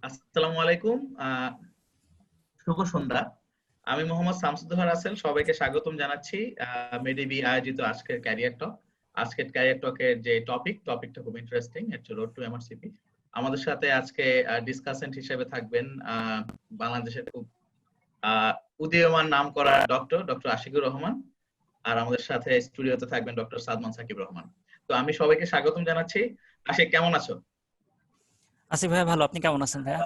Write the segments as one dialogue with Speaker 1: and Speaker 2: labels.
Speaker 1: আসসালামু আলাইকুম। শুভ সন্ধ্যা। আমি মোহাম্মদ শামসুদ্দোহা রাসেল, সবাইকে স্বাগতম জানাচ্ছি মেডিবি আয়োজিত আজকের ক্যারিয়ার টক। আজকের ক্যারিয়ার টকের যে টপিকটা খুব interesting, it's road to MRCP. আমাদের সাথে আজকে ডিসকাসেন্ট হিসেবে থাকবেন বাংলাদেশের খুব উদীয়মান নাম করা ডক্টর আশিকুর রহমান, আর আমাদের সাথে স্টুডিওতে থাকবেন ডক্টর সাদমান সাকিব রহমান। তো আমি সবাইকে স্বাগতম জানাচ্ছি। আশিক, কেমন আছো?
Speaker 2: আসিফ ভাইয়া ভালো, আপনি কেমন আছেন ভাইয়া?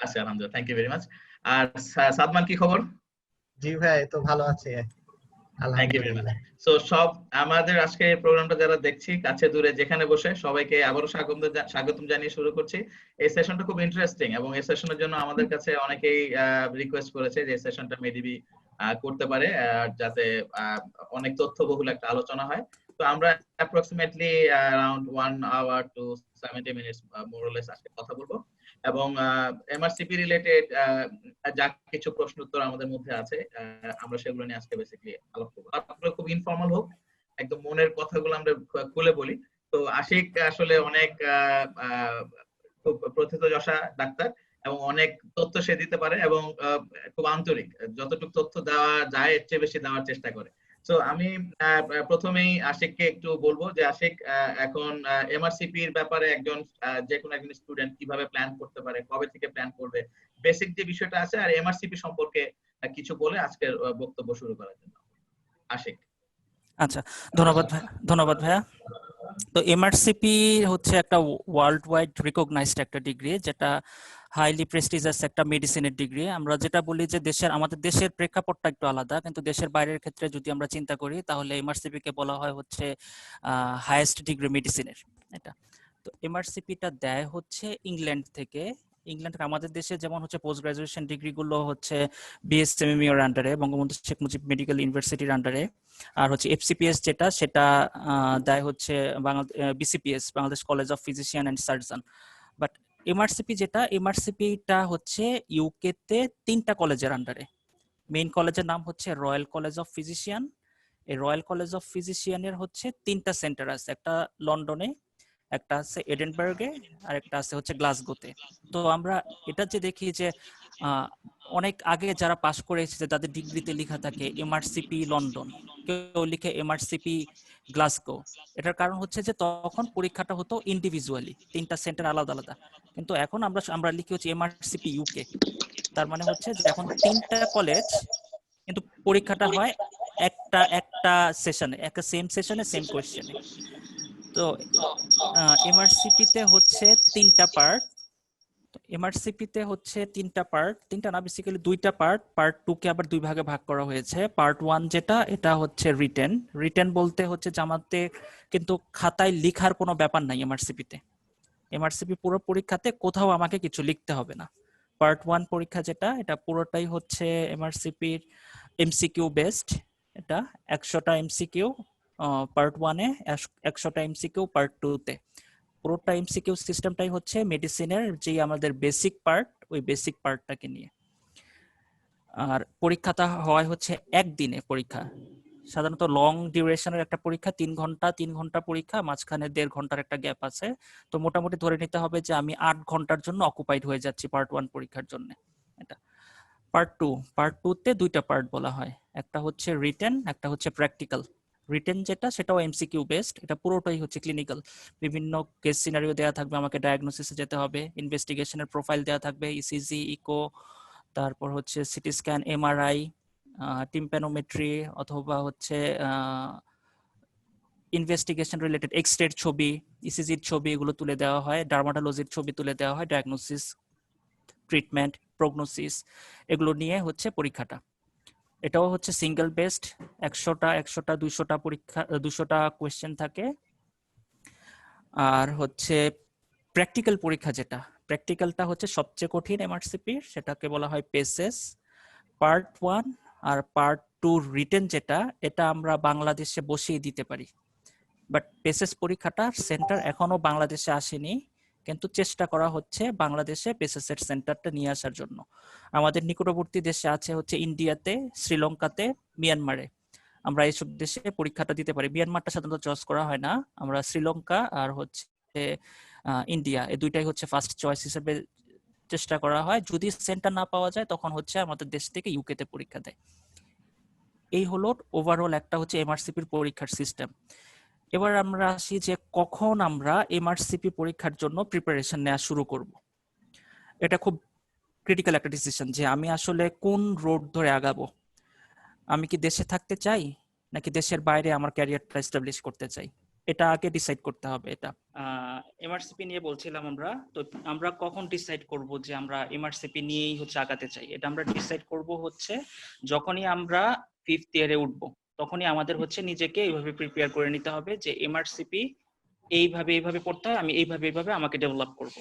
Speaker 1: আচ্ছা, আলহামদুলিল্লাহ, থ্যাংক ইউ ভেরি মাচ। আর সাদমান, কি খবর?
Speaker 3: জি ভাই, তো ভালো আছে
Speaker 1: থ্যাংক ইউ ভেরি মাচ।
Speaker 3: আলহামদুলিল্লাহ।
Speaker 1: সো সব আমাদের আজকে এই প্রোগ্রামটা যারা দেখছি কাছে দূরে যেখানে বসে, সবাইকে আবারও স্বাগতম জানিয়ে শুরু করছি। এই সেশনটা খুব ইন্টারেস্টিং এবং এই সেশনের জন্য আমাদের কাছে অনেকেই রিকোয়েস্ট করেছে যে সেশনটা মেডিবি করতে পারে, যাতে অনেক তথ্যবহুল একটা আলোচনা হয়। তো আমরা approximately around 1 hour to 70 minutes more or less আজকে কথা বলবো, এবং এমআরসিপি রিলেটেড যা কিছু প্রশ্ন উত্তর আমাদের মধ্যে আছে আমরা সেগুলো নিয়ে আজকে বেসিক্যালি আলাপ করবো। আপনারা খুব ইনফর্মাল হোক, একদম মনের কথাগুলো আমরা খুলে বলি। তো আশিক আসলে অনেক খুব প্রথিতযশা ডাক্তার এবং অনেক তথ্য সে দিতে পারে, এবং খুব আন্তরিক, যতটুকু তথ্য দেওয়া যায় এর চেয়ে বেশি দেওয়ার চেষ্টা করে। তো আমি প্রথমেই আশিককে একটু বলবো যে আশিক, এখন এমআরসিপির ব্যাপারে একজন যে কোনো একজন স্টুডেন্ট কিভাবে প্ল্যান করতে পারে, কবে থেকে প্ল্যান করবে, বেসিক যে বিষয়টা আছে, আর এমআরসিপি সম্পর্কে কিছু বলে আজকের বক্তব্য শুরু করার জন্য আশিক।
Speaker 2: আচ্ছা, ধন্যবাদ ভাইয়া। তো এমআরসিপি হচ্ছে একটা ওয়ার্ল্ড ওয়াইড রিকগনাইজড একটা ডিগ্রি, যেটা হাইলি প্রেস্টিজিয়াস একটা মেডিসিনের ডিগ্রি। আমরা যেটা বলি যে আমাদের দেশের প্রেক্ষাপটটা একটু আলাদা, কিন্তু দেশের বাইরের ক্ষেত্রে যদি আমরা চিন্তা করি তাহলে এমআরসিপি কে বলা হয় হচ্ছে হাইয়েস্ট ডিগ্রি মেডিসিনের। এটা তো এমআরসিপিটা দেয় হচ্ছে ইংল্যান্ড থেকে। আমাদের দেশে যেমন হচ্ছে পোস্ট গ্রাজুয়েশন ডিগ্রি গুলো হচ্ছে বিএসএমএমই এর আন্ডারে, বঙ্গবন্ধু শেখ মুজিব মেডিকেল ইউনিভার্সিটির আন্ডারে। আর হচ্ছে এফসিপিএস সেটা দেয় হচ্ছে BCPS, Bangladesh college of physician and surgeon. But এমআরসিপিটা হচ্ছে ইউকে তে 3টা কলেজের আন্ডারে। মেইন কলেজের নাম হচ্ছে রয়্যাল কলেজ অফ ফিজিশিয়ান। এই রয়্যাল কলেজ অফ ফিজিশিয়ানের হচ্ছে 3টা সেন্টার আছে, একটা লন্ডনে, একটা আছে এডিনবার্গে, আর একটা আছে হচ্ছে গ্লাসগোতে। তো আমরা এটা যে দেখি যে অনেক আগে যারা পাশ করে এসেছে তাদের ডিগ্রিতে লেখা থাকে এমআরসিপি লন্ডন, কেউ লিখে এমআরসিপি গ্লাসগো। এটার কারণ হচ্ছে যে তখন পরীক্ষাটা হতো ইন্ডিভিজুয়ালি, 3টা সেন্টার আলাদা আলাদা, কিন্তু এখন আমরা লিখি হচ্ছে এমআরসিপি ইউকে। তার মানে হচ্ছে যে এখন 3টা কলেজ, কিন্তু পরীক্ষাটা হয় একটা সেশনে, একটা সেম সেশনে সেম কোয়েশ্চেনে। তো এমআরসিপিতে হচ্ছে 3টা পার্ট। তিনটা না, বেসিক্যালি 2টা পার্ট। পার্ট 2 কে আবার 2 ভাগে ভাগ করা হয়েছে। পার্ট 1 এটা হচ্ছে রিটেন বলতে হচ্ছে যে আমাদের কিন্তু খাতায় লেখার কোনো ব্যাপার নাই এমআরসিপি পুরো পরীক্ষাতে কোথাও আমাকে কিছু লিখতে হবে না। পার্ট 1 পরীক্ষা এটা পুরোটাই হচ্ছে এমআরসিপির এমসিকিউ বেসড। এটা 100টা এমসিকিউ পার্ট 1 এ, 100টা এমসিকিউ পার্ট 2 তে। পুরোটা এমসিকিউ সিস্টেমটাই হচ্ছে মেডিসিনের যে আমাদের বেসিক পার্ট, ওই বেসিক পার্টটাকে নিয়ে। আর পরীক্ষাটা হয় হচ্ছে একদিনে পরীক্ষা, সাধারণত লং ডিউরেশনের একটা পরীক্ষা, 3 ঘন্টা পরীক্ষা, মাঝখানে 1.5 ঘন্টার একটা গ্যাপ আছে। তো মোটামুটি ধরে নিতে হবে যে আমি 8 ঘন্টার জন্য অকুপাইড হয়ে যাচ্ছি পার্ট 1 পরীক্ষার জন্য। এটা পার্ট 2 তে 2টা পার্ট বলা হয়, একটা হচ্ছে রিটেন, একটা হচ্ছে প্র্যাকটিক্যাল। রিটেন সেটাও এমসিকিউ বেসড, এটা পুরোটাই হচ্ছে ক্লিনিক্যাল। বিভিন্ন কেস সিনারিও দেওয়া থাকবে, আমাকে ডায়াগনোসিসে যেতে হবে, ইনভেস্টিগেশনের প্রোফাইল দেওয়া থাকবে, ইসিজি, ইকো, তারপর হচ্ছে সিটি স্ক্যান, এমআরআই, টিম্প্যানোমেট্রি, অথবা হচ্ছে ইনভেস্টিগেশন রিলেটেড এক্স-রের ছবি, ইসিজির ছবি, এগুলো তুলে দেওয়া হয়, ডার্মাটোলজির ছবি তুলে দেওয়া হয়, ডায়াগনোসিস, ট্রিটমেন্ট, প্রগনোসিস, এগুলো নিয়ে হচ্ছে পরীক্ষাটা। এটাও হচ্ছে সিঙ্গেল বেসড, 100টা 200টা পরীক্ষা, 200টা কোয়েশ্চেন থাকে। আর হচ্ছে প্র্যাকটিক্যাল পরীক্ষা, প্র্যাকটিক্যালটা হচ্ছে সবচেয়ে কঠিন এমআরসিপির, সেটাকে বলা হয় পেসেস। পার্ট 1 আর পার্ট 2 রিটেন এটা আমরা বাংলাদেশে বসিয়ে দিতে পারি, বাট পেসেস পরীক্ষাটার সেন্টার এখনো বাংলাদেশে আসেনি, কিন্তু চেষ্টা করা হচ্ছে বাংলাদেশে পেসেসের সেন্টারটা নিয়ে আসার জন্য। আমাদের নিকটবর্তী দেশে আছে হচ্ছে ইন্ডিয়াতে, শ্রীলঙ্কাতে, মিয়ানমারে। আমরা এইসব দেশে পরীক্ষাটা দিতে পারি। মিয়ানমারটা সাধারণত চয়েস করা হয় না, আমরা শ্রীলঙ্কা আর হচ্ছে ইন্ডিয়া, এই দুইটাই হচ্ছে ফার্স্ট চয়েস হিসেবে চেষ্টা করা হয়। যদি সেন্টার না পাওয়া যায় তখন হচ্ছে আমাদের দেশ থেকে ইউকে তে পরীক্ষা দেয়। এই হলো ওভারঅল একটা হচ্ছে এমআরসিপির পরীক্ষার সিস্টেম। এবার আমরা আসি যে কখন আমরা এমআরসিপি পরীক্ষার জন্য প্রিপারেশন নেওয়া শুরু করব। এটা খুব ক্রিটিক্যাল একটা ডিসিশন যে আমি আসলে কোন রোড ধরে আগাবো। আমি কি দেশে থাকতে চাই নাকি দেশের বাইরে আমার ক্যারিয়ারটা এস্টাবলিশ করতে চাই, এটা আগে ডিসাইড করতে হবে। এটা এমআরসিপি নিয়ে বলছিলাম আমরা, তো আমরা কখন ডিসাইড করব যে আমরা এমআরসিপি নিয়েই হচ্ছে আগাতে চাই। এটা আমরা ডিসাইড করব হচ্ছে যখনই আমরা 5th ইয়ারে উঠবো, তখনই আমাদের হচ্ছে নিজেকে এইভাবে প্রিপেয়ার করে নিতে হবে যে এমআরসিপি এইভাবে পড়তে হয়, আমি এইভাবে আমাকে ডেভেলপ করব।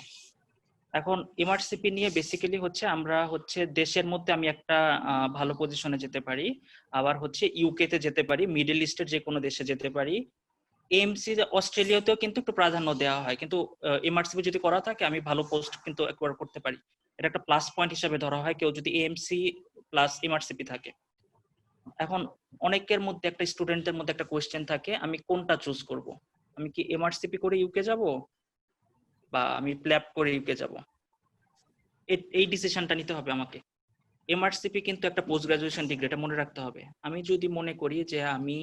Speaker 2: এখন এমআরসিপি নিয়ে বেসিক্যালি হচ্ছে আমরা হচ্ছে দেশের মধ্যে আমি একটা ভালো পজিশনে যেতে পারি, আবার হচ্ছে ইউকে তে যেতে পারি, মিডল ইস্টের যে কোনো দেশে যেতে পারি। এমসি অস্ট্রেলিয়াতেও কিন্তু একটু প্রাধান্য দেওয়া হয়, কিন্তু এমআরসিপি যদি করা থাকে আমি ভালো পোস্ট কিন্তু একবার করতে পারি। এটা একটা প্লাস পয়েন্ট হিসেবে ধরা হয় কেউ যদি এমসি প্লাস এমআরসিপি থাকে। এখন অনেকের মধ্যে একটা স্টুডেন্টের মধ্যে একটা কোয়েশ্চেন থাকে, আমি কোনটা চুজ করব, আমি কি এমআরসিপি করে ইউকে যাব বা আমি প্ল্যাব করে ইউকে যাব। এই ডিসিশনটা নিতে হবে আমাকে। এমআরসিপি কিন্তু একটা পোস্ট গ্রাজুয়েশন ডিগ্রি, এটা মনে রাখতে হবে। আমি যদি মনে করি যে আমি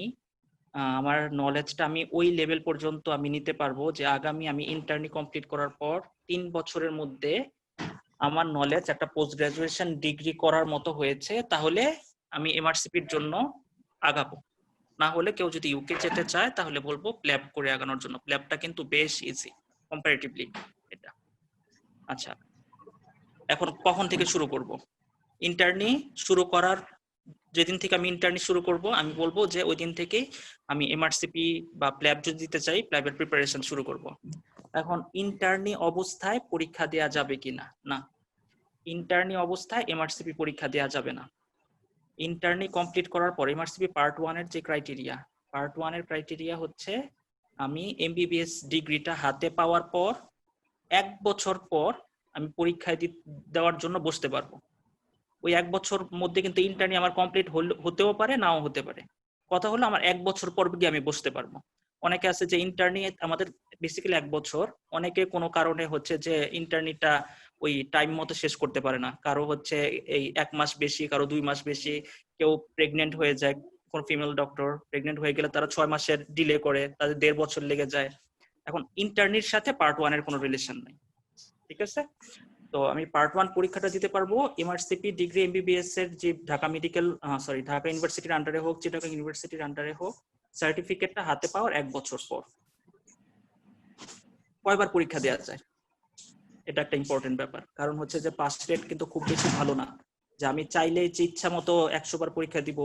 Speaker 2: আমার নলেজটা আমি ওই লেভেল পর্যন্ত আমি নিতে পারবো যে আগামী আমি ইন্টার্নি কমপ্লিট করার পর 3 বছরের মধ্যে আমার নলেজ একটা পোস্ট গ্রাজুয়েশন ডিগ্রি করার মতো হয়েছে, তাহলে আমি এমআরসিপির জন্য আগাবো। না হলে কেউ যদি ইউকে যেতে চায় তাহলে বলবো প্ল্যাব করে আগানোর জন্য। প্ল্যাবটা কিন্তু বেশ ইজি কম্পারেটিভলি এটা। আচ্ছা, এখন কখন থেকে শুরু করব? ইন্টার্নি শুরু করার যেদিন থেকে আমি ইন্টার্নি শুরু করব আমি বলবো যে ওই দিন থেকেই আমি এমআরসিপি বা প্ল্যাব যদি দিতে চাই প্ল্যাবের প্রিপারেশন শুরু করব। এখন ইন্টার্নি অবস্থায় পরীক্ষা দেওয়া যাবে কিনা? না, ইন্টার্নি অবস্থায় এমআরসিপি পরীক্ষা দেওয়া যাবে না। ইন্টার্নি কমপ্লিট করার পর এমআরসিপি পার্ট 1 এর যে ক্রাইটেরিয়া, পার্ট 1 এর ক্রাইটেরিয়া হচ্ছে আমি এমবিবিএস ডিগ্রিটা হাতে পাওয়ার পর 1 বছর পর আমি পরীক্ষায় দেওয়ার জন্য বসতে পারবো। ওই 1 বছর মধ্যে কিন্তু ইন্টার্নি আমার কমপ্লিট হতেও পারে নাও হতে পারে। কথা হলো আমার 1 বছর পর গিয়ে আমি বসতে পারবো। অনেকে আছে যে ইন্টার্নি আমাদের বেসিক্যালি 1 বছর, অনেকে কোনো কারণে হচ্ছে যে ইন্টার্নিটা ওই টাইম মতো শেষ করতে পারে না, কারো হচ্ছে এই 1 মাস বেশি, কারো 2 মাস বেশি, কেউ প্রেগনেন্ট হয়ে যায়, কোন ফিমেল ডক্টর প্রেগনেন্ট হয়ে গেলে তারা 6 মাসের ডিলে করে, তাদের 1.5 বছর লেগে যায়। এখন ইন্টার্নির সাথে পার্ট 1 এর কোনো রিলেশন নাই, ঠিক আছে? তো আমি পার্ট 1 পরীক্ষাটা দিতে পারবো। এমআরসিপি ডিগ্রি এমবিবিএস এর যে ঢাকা ঢাকা ইউনিভার্সিটির আন্ডারে হোক, চিটাগং ইউনিভার্সিটির আন্ডারে হোক, সার্টিফিকেটটা হাতে পাওয়ার 1 বছর পর কয়বার পরীক্ষা দেওয়া যায় এটা একটা ইম্পর্টেন্ট ব্যাপার। কারণ হচ্ছে যে পাস রেট কিন্তু খুব বেশি ভালো না, যে আমি চাইলে যে ইচ্ছা মতো 100 বার পরীক্ষা দিব।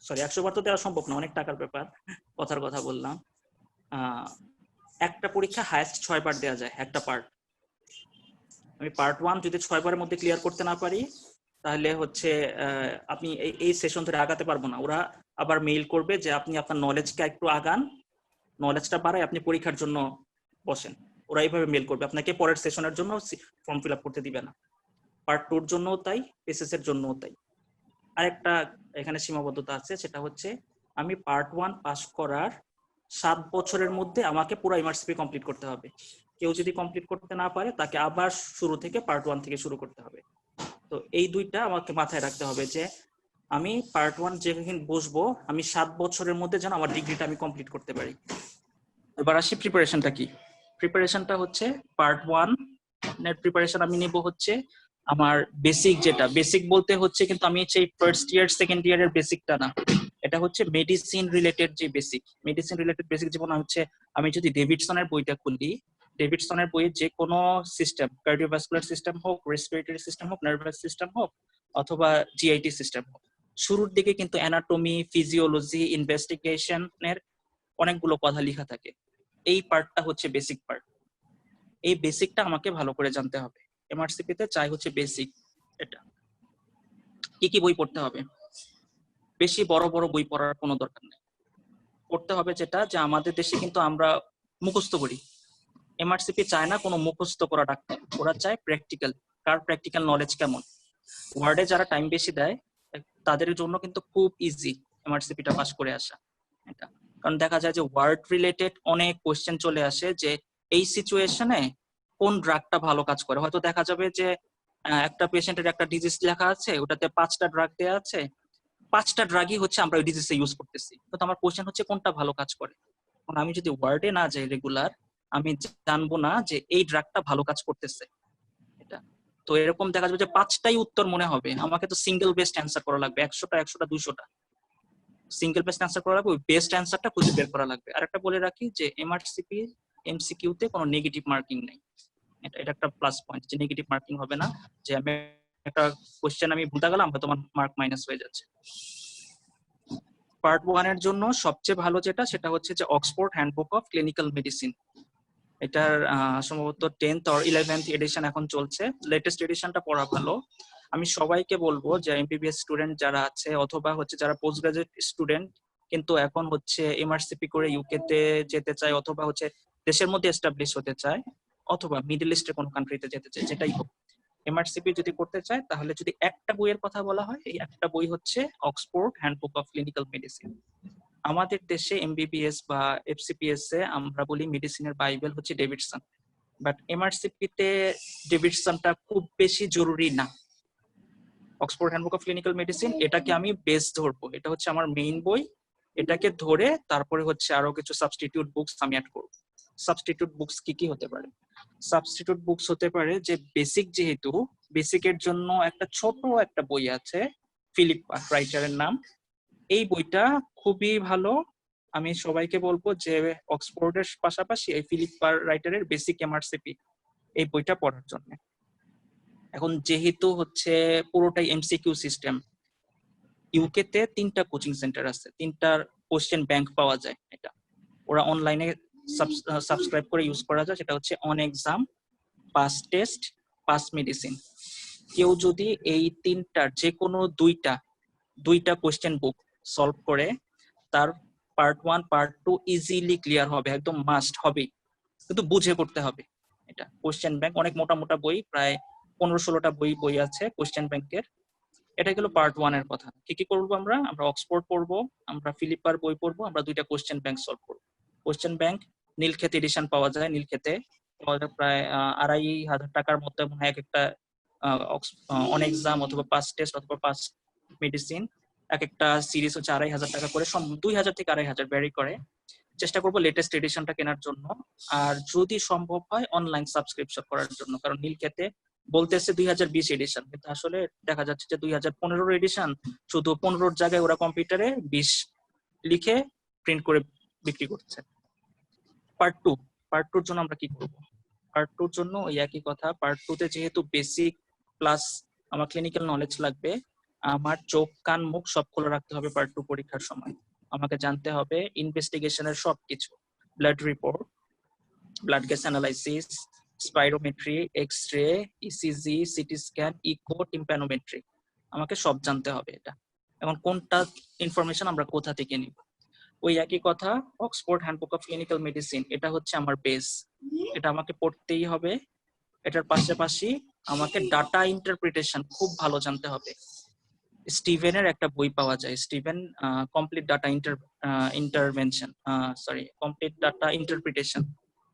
Speaker 2: 100 বার তো দেওয়া সম্ভব না, অনেক টাকার ব্যাপার, কথার কথা বললাম। একটা পরীক্ষা হায়েস্ট 6 বার দেওয়া যায় একটা পার্ট। আমি পার্ট 1 যদি 6 বারের মধ্যে ক্লিয়ার করতে না পারি তাহলে হচ্ছে আপনি এই সেশন ধরে আগাতে পারবো না। ওরা আবার মেইল করবে যে আপনি আপনার নলেজকে একটু আগান, নলেজটা বাড়ায় আপনি পরীক্ষার জন্য বসেন। ওরা এইভাবে মেইল করবে আপনাকে, পরের সেশনের জন্য ফর্ম ফিল আপ করতে দিবে না। পার্ট 2 এর জন্যও তাই, এসএস এর জন্যও তাই। আরেকটা এখানে সীমাবদ্ধতা আছে, সেটা হচ্ছে আমি পার্ট 1 পাস করার 7 বছরের মধ্যে আমাকে পুরো এমআরসিপি কমপ্লিট করতে হবে। কেউ যদি কমপ্লিট করতে না পারে তাকে আবার শুরু থেকে পার্ট 1 থেকে শুরু করতে হবে। তো এই দুইটা আমাকে মাথায় রাখতে হবে যে আমি পার্ট 1 যেখানে বসবো আমি 7 বছরের মধ্যে যেন আমার ডিগ্রিটা আমি কমপ্লিট করতে পারি। এবার আসি প্রিপারেশনটা কি। প্রিপারেশনটা হচ্ছে পার্ট 1 এর প্রিপারেশন আমি নেব হচ্ছে আমার বেসিক, যেটা বেসিক বলতে হচ্ছে কিন্তু আমি সেই ফার্স্ট ইয়ার সেকেন্ড ইয়ারের বেসিকটা না, এটা হচ্ছে মেডিসিন রিলেটেড যে বেসিক। মেডিসিন রিলেটেড বেসিক যেমন হচ্ছে আমি যদি ডেভিডসনের বইটা খুলি, ডেভিডসনের বইয়ে যে কোনো সিস্টেম, কার্ডিওভাস্কুলার সিস্টেম হোক, রেসপিরেটরি সিস্টেম হোক, নার্ভাস সিস্টেম হোক, অথবা জিআইটি সিস্টেম হোক, শুরুর দিকে কিন্তু অ্যানাটমি, ফিজিওলজি, ইনভেস্টিগেশনের অনেকগুলো কথা লেখা থাকে। এই পার্টটা হচ্ছে বেসিক পার্ট। এই বেসিকটা আমাকে ভালো করে জানতে হবে। এমআরসিপি তে চাই হচ্ছে বেসিক। এটা কি কি বই পড়তে হবে? বেশি বড় বড় বই পড়ার কোনো দরকার নেই। পড়তে হবে যেটা, যে আমাদের দেশে কিন্তু আমরা মুখস্থ করি। এমআরসিপি চায় না কোনো মুখস্থ করা ডাক্তার, ওরা চায় প্র্যাকটিক্যাল। কার প্র্যাকটিক্যাল নলেজ কেমন। ওয়ার্ডে যারা টাইম বেশি দেয় তাদের জন্য কিন্তু খুব ইজি এমআরসিপিটা পাস করে আসা। এটা কারণ দেখা যায় যে ওয়ার্ড রিলেটেড অনেক কোশ্চেন চলে আসে যে এই সিচুয়েশনে কোন ড্রাগটা ভালো কাজ করে। হয়তো দেখা যাবে যে একটা পেশেন্টের একটা ডিজিজ লেখা আছে, ওটাতে 5টা ড্রাগ দেওয়া আছে, 5টা ড্রাগই হচ্ছে আমরা ওই ডিজিজে ইউজ করতেছি, তো আমার কোশ্চেন হচ্ছে কোনটা ভালো কাজ করে। এখন আমি যদি ওয়ার্ডে না যাই রেগুলার, আমি জানবো না যে এই ড্রাগটা ভালো কাজ করতেছে। এটা তো এরকম দেখা যাবে যে 5টাই উত্তর মনে হবে, আমাকে তো সিঙ্গেল বেস্ট অ্যান্সার করা লাগবে, 100টা 200টা সিঙ্গেল বেস্ট অ্যান্সার করা লাগবে, ওই বেস্ট অ্যান্সারটা খুঁজে বের করা লাগবে। আর একটা বলে রাখি যে এমআরসিপি এমসিকিউতে কোনো নেগেটিভ মার্কিং নেই, এটা এটা একটা প্লাস পয়েন্ট যে নেগেটিভ মার্কিং হবে না, যে আমি একটা কোশ্চেন আমি ভুলতে গেলাম হয়তো আমার মার্ক মাইনাস হয়ে যাচ্ছে। পার্ট 1 এর জন্য সবচেয়ে ভালো যেটা সেটা হচ্ছে যে Oxford handbook of clinical medicine. এটার সম্ভবত 10th or 11th এডিশন এখন চলছে, লেটেস্ট এডিশনটা পড়া ভালো। আমি সবাইকে বলবো যে এমবিবিএস স্টুডেন্ট যারা আছে অথবা হচ্ছে যারা পোস্ট গ্রাজুয়েট স্টুডেন্ট কিন্তু এখন হচ্ছে এমআরসিপি করে ইউকে তে যেতে চায় অথবা হচ্ছে দেশের মধ্যে এস্টাবলিশ হতে চায় অথবা মিডল ইস্টের কোনো কান্ট্রিতে যেতে চায়, যেটাই হোক এমআরসিপি যদি করতে চায় তাহলে যদি একটা বইয়ের কথা বলা হয়, এই একটা বই হচ্ছে Oxford handbook of clinical medicine. আমাদের দেশে এমবিবিএস বা এফসিপিএস এ আমরা বলি মেডিসিনের বাইবেল হচ্ছে ডেভিডসন, বাট এমআরসিপি তে ডেভিডসনটা খুব বেশি জরুরি না। Oxford handbook of clinical medicine এটাকে আমি বেস ধরবো, এটা হচ্ছে আমার মেইন বই, এটাকে ধরে তারপরে হচ্ছে আরো কিছু সাবস্টিটিউট বুকস আমি অ্যাড করব। সাবস্টিটিউট বুকস কি কি হতে পারে? সাবস্টিটিউট বুকস হতে পারে যে বেসিক, যেহেতু বেসিকের জন্য একটা ছোট একটা বই আছে, ফিলিপ রাইটারের নাম, এই বইটা খুবই ভালো। আমি সবাইকে বলবো যে অক্সফোর্ডের পাশাপাশি এই ফিলিপ রাইটারের বেসিক এমআরসিপি এই বইটা পড়ার জন্য। এখন যেহেতু হচ্ছে পুরোটাই এমসিকিউ সিস্টেম, ইউকে তে 3টা কোচিং সেন্টার আছে, 3টার কোশ্চেন ব্যাংক পাওয়া যায়, এটা ওরা অনলাইনে সাবস্ক্রাইব করে ইউজ করা যায়, সেটা হচ্ছে on exam, pass test, pass medicine. কেউ যদি এই 3টার যে কোনো দুইটা কোশ্চেন বুক সলভ করে তার পার্ট 1 পার্ট 2 ইজিলি ক্লিয়ার হবে, একদম মাস্ট হবে, কিন্তু বুঝে করতে হবে। এটা কোশ্চেন ব্যাংক অনেক মোটা মোটা বই, প্রায় 15-16টা বই আছে কোশ্চেন ব্যাংকের। এটা গেল পার্ট 1 এর কথা। কি কি করবো আমরা? আমরা অক্সফোর্ড পড়বো, আমরা ফিলিপার বই পড়বো, আমরা 2টা কোশ্চেন ব্যাংক সলভ করবো। কোশ্চেন ব্যাংক নীলক্ষেত এডিশন পাওয়া যায়, নীলক্ষেতে প্রায় 2500 টাকার মতো মনে হয় এক একটা অন এক্সাম অথবা পাস টেস্ট অথবা পাস মেডিসিন, এক একটা সিরিজ হচ্ছে 2500 টাকা করে, 2000 থেকে 2500 ভ্যারি করে। চেষ্টা করবো লেটেস্ট এডিশনটা কেনার জন্য, আর যদি সম্ভব হয় অনলাইন সাবস্ক্রিপশন করার জন্য, কারণ নীলক্ষেতে বলতেছে 2020 এডিশন, কিন্তু আসলে দেখা যাচ্ছে যে 2015 এডিশন, শুধু 15 জায়গায় ওরা কম্পিউটারে 20 লিখে প্রিন্ট করে বিক্রি করছে। পার্ট টুর জন্য আমরা কি করব? পার্ট টুর জন্য ওই একই কথা, পার্ট টুতে যেহেতু বেসিক প্লাস আমার ক্লিনিক্যাল নলেজ লাগবে, আমার চোখ কান মুখ সব খোলা রাখতে হবে পার্ট টু পরীক্ষার সময়। আমাকে জানতে হবে ইনভেস্টিগেশনের সবকিছু, blood report, blood gas analysis, spirometry, X-ray, ECG, CT scan, echo, tympanometry, আমাকে সব জানতে হবে এটা। এখন কোনটা ইনফরমেশন আমরা কোথা থেকে নিব? ওই একই কথা, Oxford handbook of clinical medicine এটা হচ্ছে আমার বেস, এটা আমাকে পড়তেই হবে। এটার পাশাপাশি আমাকে ডাটা ইন্টারপ্রিটেশন খুব ভালো জানতে হবে। স্টিভেনের একটা বই পাওয়া যায়, Steven complete data complete data interpretation,